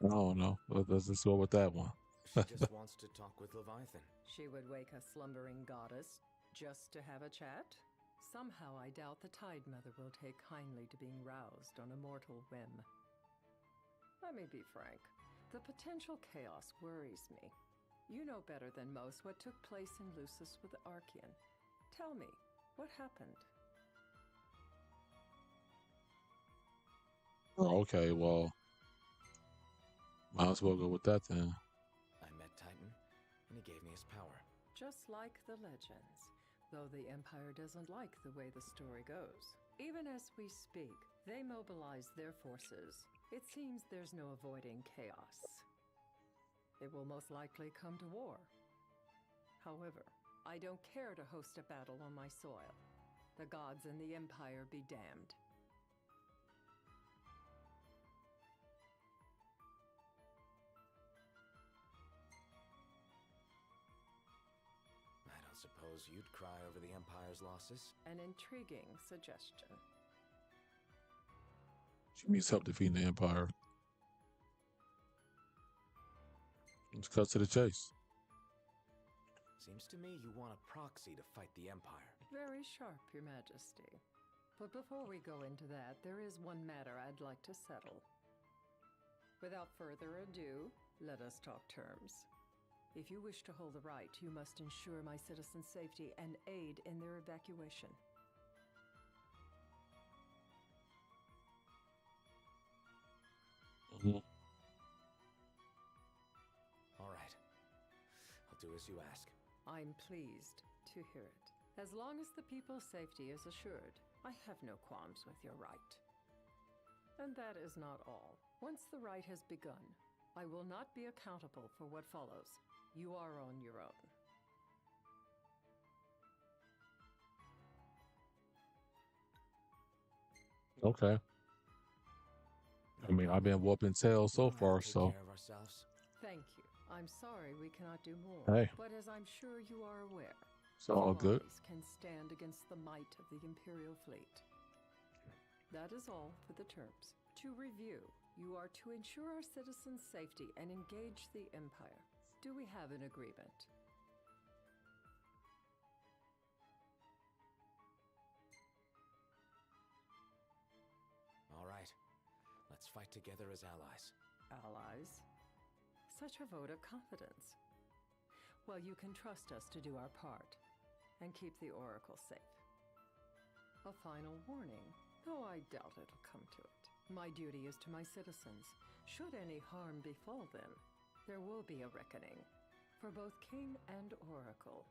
I don't know. Let's just go with that one. She just wants to talk with Leviathan. She would wake a slumbering goddess just to have a chat? Somehow I doubt the Tide Mother will take kindly to being roused on a mortal whim. Let me be frank. The potential chaos worries me. You know better than most what took place in Lucis with Archean. Tell me, what happened? Oh, okay, well, might as well go with that then. I met Titan, and he gave me his power. Just like the legends, though the Empire doesn't like the way the story goes. Even as we speak, they mobilize their forces. It seems there's no avoiding chaos. It will most likely come to war. However, I don't care to host a battle on my soil. The gods and the Empire be damned. Suppose you'd cry over the Empire's losses? An intriguing suggestion. She needs help defeating the Empire. Let's cut to the chase. Seems to me you want a proxy to fight the Empire. Very sharp, Your Majesty. But before we go into that, there is one matter I'd like to settle. Without further ado, let us talk terms. If you wish to hold the right, you must ensure my citizens' safety and aid in their evacuation. All right. I'll do as you ask. I'm pleased to hear it. As long as the people's safety is assured, I have no qualms with your right. And that is not all. Once the right has begun, I will not be accountable for what follows. You are on your own. Okay. I mean, I've been whooping tail so far, so. Care of ourselves. Thank you. I'm sorry we cannot do more. Hey. But as I'm sure you are aware, It's all good. armies can stand against the might of the Imperial fleet. That is all for the terms. To review, you are to ensure our citizens' safety and engage the Empire. Do we have an agreement? All right. Let's fight together as allies. Allies? Such a vote of confidence. Well, you can trust us to do our part and keep the Oracle safe. A final warning, though I doubt it'll come to it. My duty is to my citizens. Should any harm befall them, there will be a reckoning for both King and Oracle.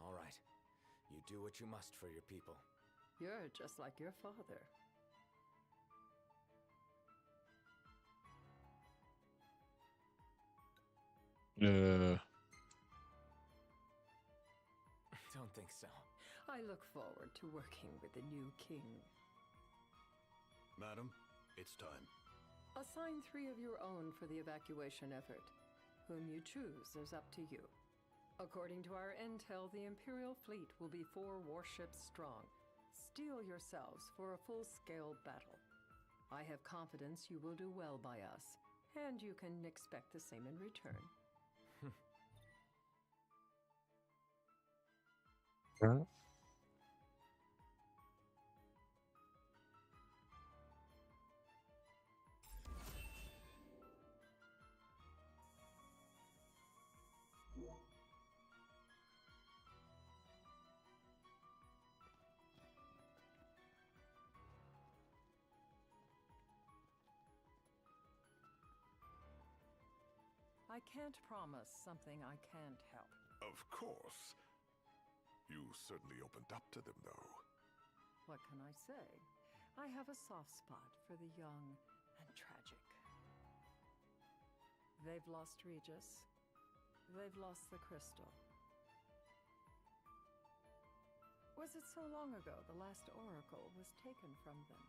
All right. You do what you must for your people. You're just like your father. Yeah. Don't think so. I look forward to working with the new king. Madam, it's time. Assign 3 of your own for the evacuation effort. Whom you choose is up to you. According to our intel, the Imperial fleet will be 4 warships strong. Steel yourselves for a full-scale battle. I have confidence you will do well by us, and you can expect the same in return. Right. I can't promise something I can't help. Of course. You certainly opened up to them, though. What can I say? I have a soft spot for the young and tragic. They've lost Regis. They've lost the crystal. Was it so long ago the last oracle was taken from them?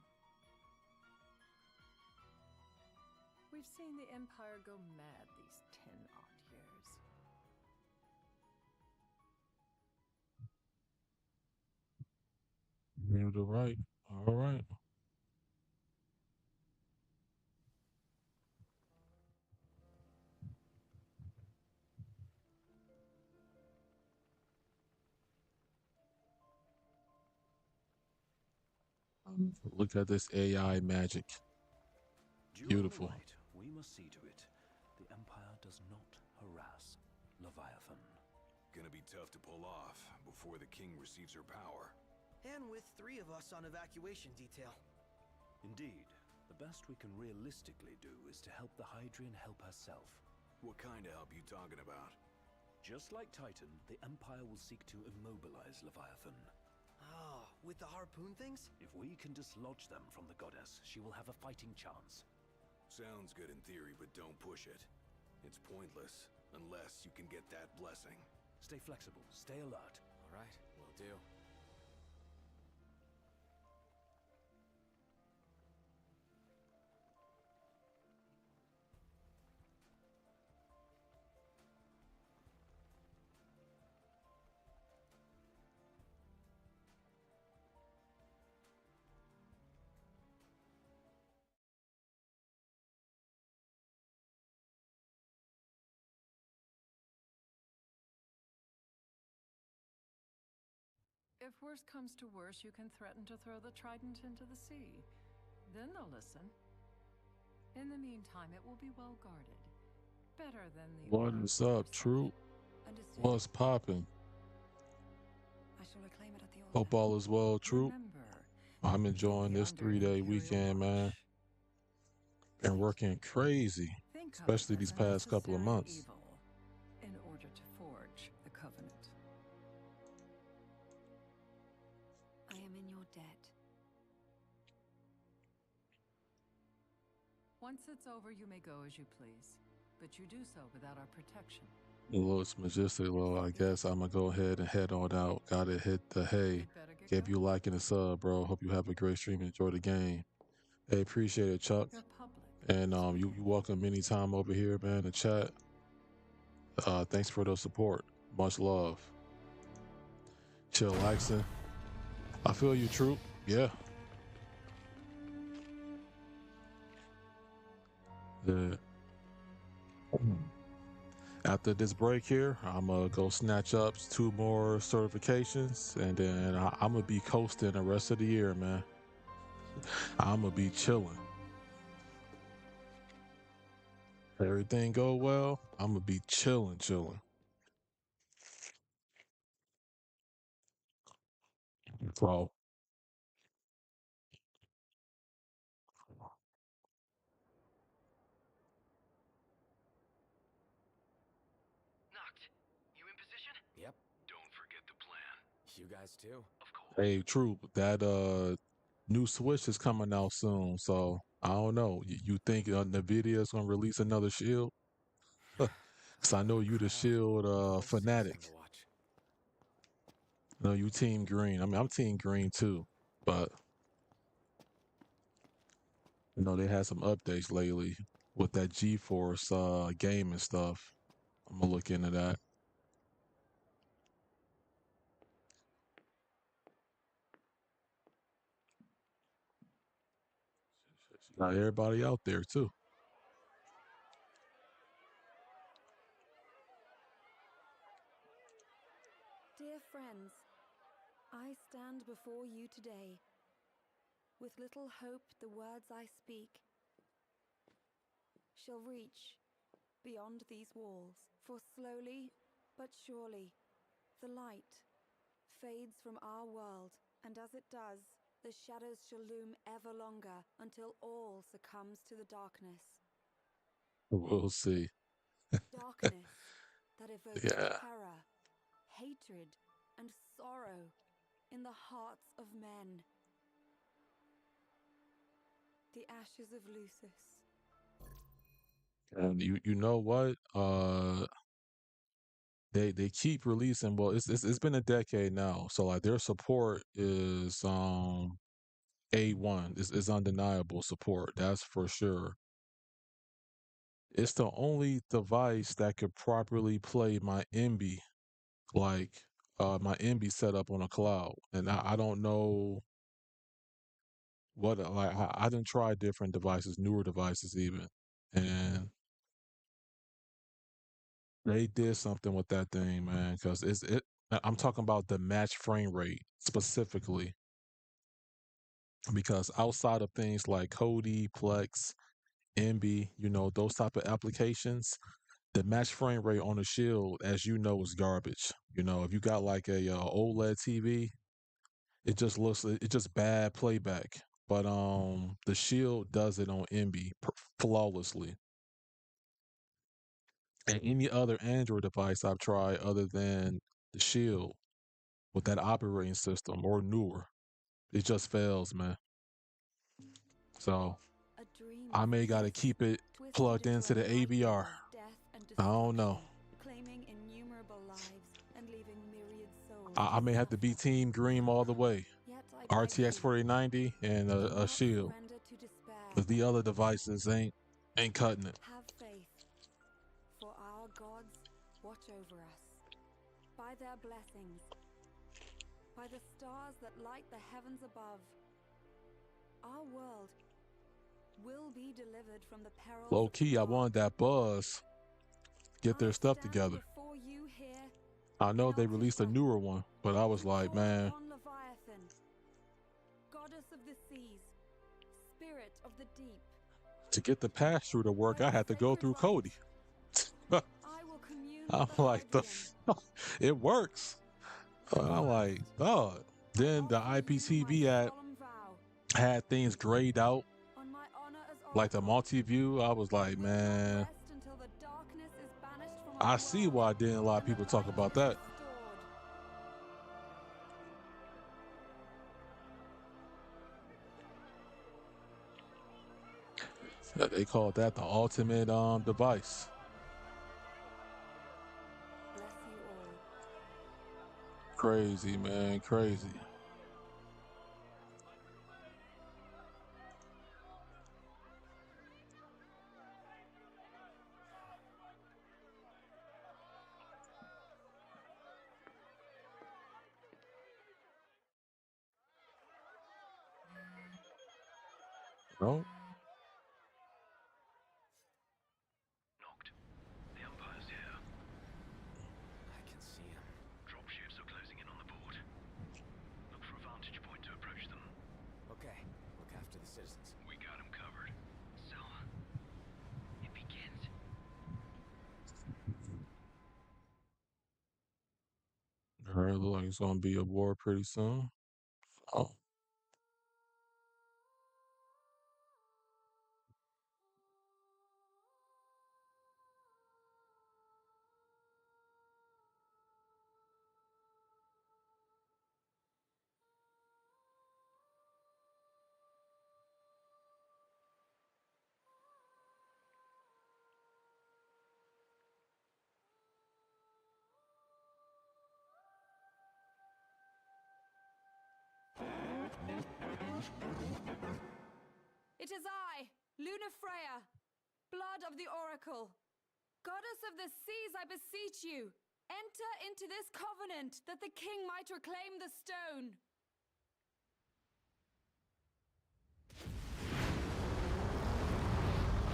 We've seen the Empire go mad these 10-odd years. You're the right. All right. Look at this AI magic. Beautiful. Right. We must see to it. The Empire does not harass Leviathan. Gonna be tough to pull off before the king receives her power. And with 3 of us on evacuation detail. Indeed. The best we can realistically do is to help the Hydrian help herself. What kind of help you talking about? Just like Titan, the Empire will seek to immobilize Leviathan. Ah, with the harpoon things? If we can dislodge them from the goddess, she will have a fighting chance. Sounds good in theory, but don't push it. It's pointless, unless you can get that blessing. Stay flexible, stay alert. All right, will do. If worse comes to worse, you can threaten to throw the trident into the sea. Then they'll listen. In the meantime, it will be well guarded. Better than the What is up, Troop? Understood. What's poppin'? I shall reclaim it at the altar. Hope all is well, Troop. I'm enjoying this 3-day weekend, man. Been working crazy, especially these past couple of months. In order to forge the covenant. I am in your debt. Once it's over, you may go as you please, but you do so without our protection. Well, it's majestic, well, I guess I'm gonna go ahead and head on out. Gotta hit the hay. Gave you a like and a sub, bro. Hope you have a great stream. Enjoy the game. Hey, appreciate it, Chuck. And you welcome anytime over here, man, to chat. Thanks for the support. Much love. Chill, Laxon. I feel you, Troop. Yeah. Yeah. After this break here, I'm gonna go snatch up 2 more certifications, and then I'm gonna be coasting the rest of the year, man. I'm gonna be chilling. Everything go well, I'm gonna be chilling. So, You in position? Yep. Don't forget the plan. You guys too? Of course. hey, Troop, that new Switch is coming out soon, so I don't know. You think NVIDIA is gonna release another Shield? Cause I know you the Shield fanatic. No, you Team Green. I mean, I'm Team Green too, but you know they had some updates lately with that GeForce game and stuff. I'm gonna look into that. Got everybody out there too. Dear friends, I stand before you today. With little hope, the words I speak shall reach beyond these walls. For slowly but surely, the light fades from our world, and as it does, the shadows shall loom ever longer until all succumbs to the darkness. We'll see. Darkness that evokes Yeah. terror, hatred, and sorrow in the hearts of men. The ashes of Lucis. And you know what? They keep releasing. Well, it's been a decade now, so like their support is A1. It's undeniable support. That's for sure. It's the only device that could properly play my MB, like my MB set up on a cloud, and I don't know what like I didn't try different devices, newer devices even, and they did something with that thing, man. Because I'm talking about the match frame rate specifically, because outside of things like Kodi, Plex, MB, you know, those type of applications, the match frame rate on the Shield, as you know, is garbage. You know, if you got like a OLED TV, it just bad playback. But the Shield does it on MB flawlessly. And any other Android device I've tried other than the Shield with that operating system or newer, it just fails, man. So I may gotta keep it plugged into the AVR. I don't know. Claiming innumerable lives and leaving myriad souls. I may have to be Team Green all the way. RTX 4090 and a Shield. But the other devices ain't cutting it. Have faith, for our gods watch over us. By their blessings, by the stars that light the heavens above, our world will be delivered from the perils. Low key, I wanted that Buzz get their stuff together. I know they released a newer one, but I was like, man, goddess of the seas, spirit of the deep. To get the pass through to work, I had to go through Cody. I will commune I'm with the like, the Hydrian. it works. I'm like, oh. Then the IPTV had things grayed out, On my honor as like the oracle, multi-view. I was like, man, rest until the darkness is banished from I our see world why didn't a lot of and the people talk light about is that. restored. They called that the ultimate device. Bless you all. Crazy, man, crazy. No? Knocked. The Empire's here. I can see him. Dropships are closing in on the port. Look for a vantage point to approach them. Okay, look after the citizens. We got them covered. So, it begins. It look like it's gonna be a war pretty soon. Oh. It is I, Lunafreya, blood of the oracle. Goddess of the seas, I beseech you, enter into this covenant that the king might reclaim the stone.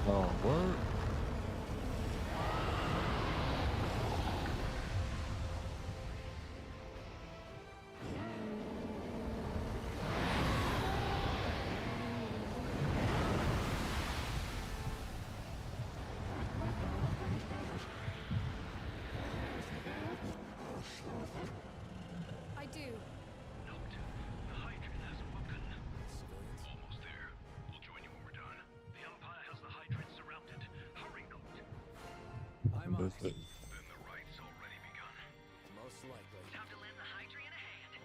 Oh, word. I do. Knocked. The Hydrian has awoken. Civilians? Almost there. We'll join you when we're done. The Empire has the Hydrian surrounded. Hurry, Knocked. I'm on it. Then the right's already begun. Most likely. Time to lend the Hydrian a hand.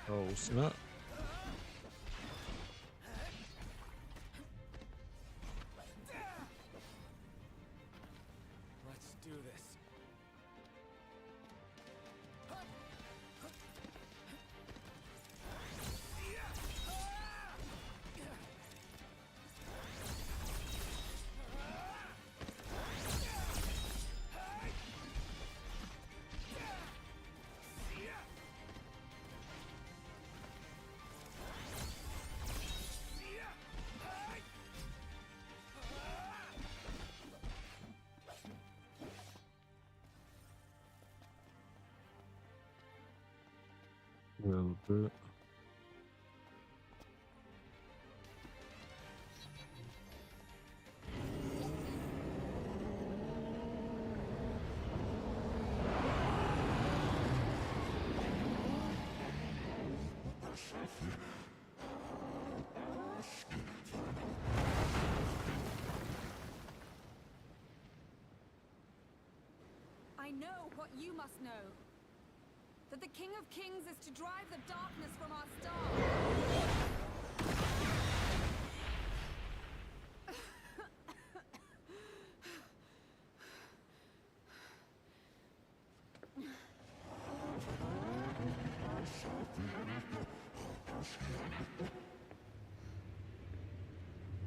Oh, snap. Let's do this. A little bit. I know what you must know. That the King of Kings is to drive the darkness from our star.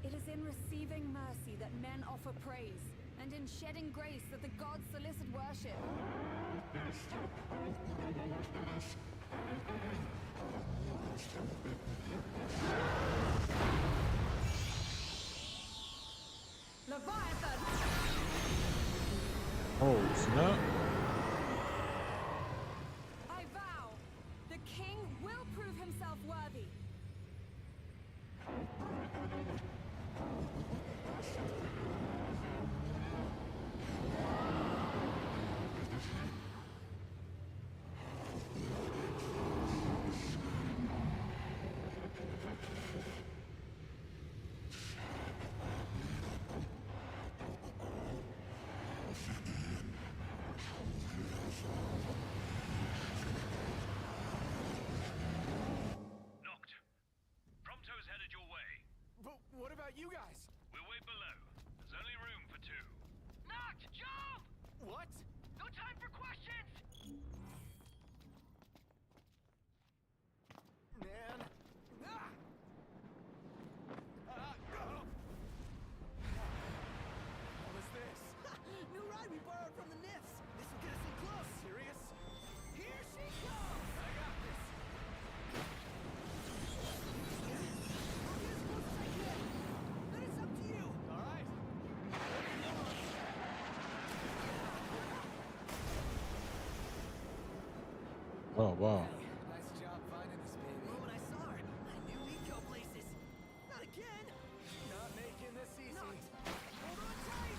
It is in receiving mercy that men offer praise, and in shedding grace that the gods solicit worship. Leviathan! Oh, snap. I vow, the king will prove himself worthy. Knocked. Prompto's headed your way. But what about you guys? We'll wait below. There's only room for two. Knocked! Jump! What? No time for questions! Man. Ah! What was this? New ride we borrowed from the Nifs. This will get us in close. Serious? Here she comes! I got this. I'll get as close as I can. Then it's up to you. All right. Oh, wow. Nice job finding this baby. Well, when I saw her, I knew we'd go places. Not again. Not making this easy. Hold on tight.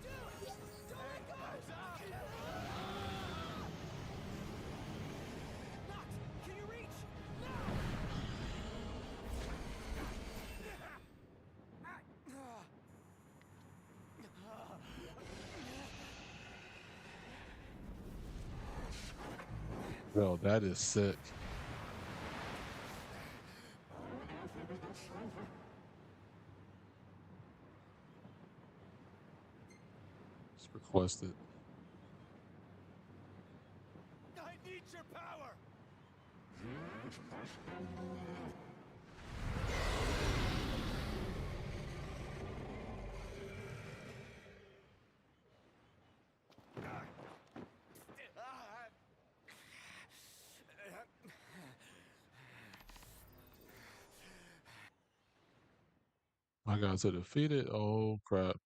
Dude, don't let go. Knocked. Can you reach? No. Yo, that is sick. It's requested. I need your power. My guys are defeated. Oh, crap.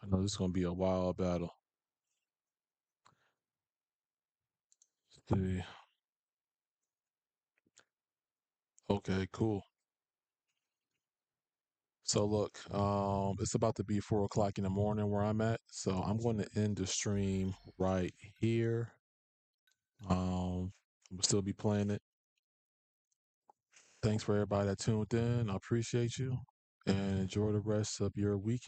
I know this is going to be a wild battle. Let's see. Okay, cool. So look, it's about to be 4 o'clock in the morning where I'm at. So I'm going to end the stream right here. We'll still be playing it. Thanks for everybody that tuned in. I appreciate you and enjoy the rest of your weekend.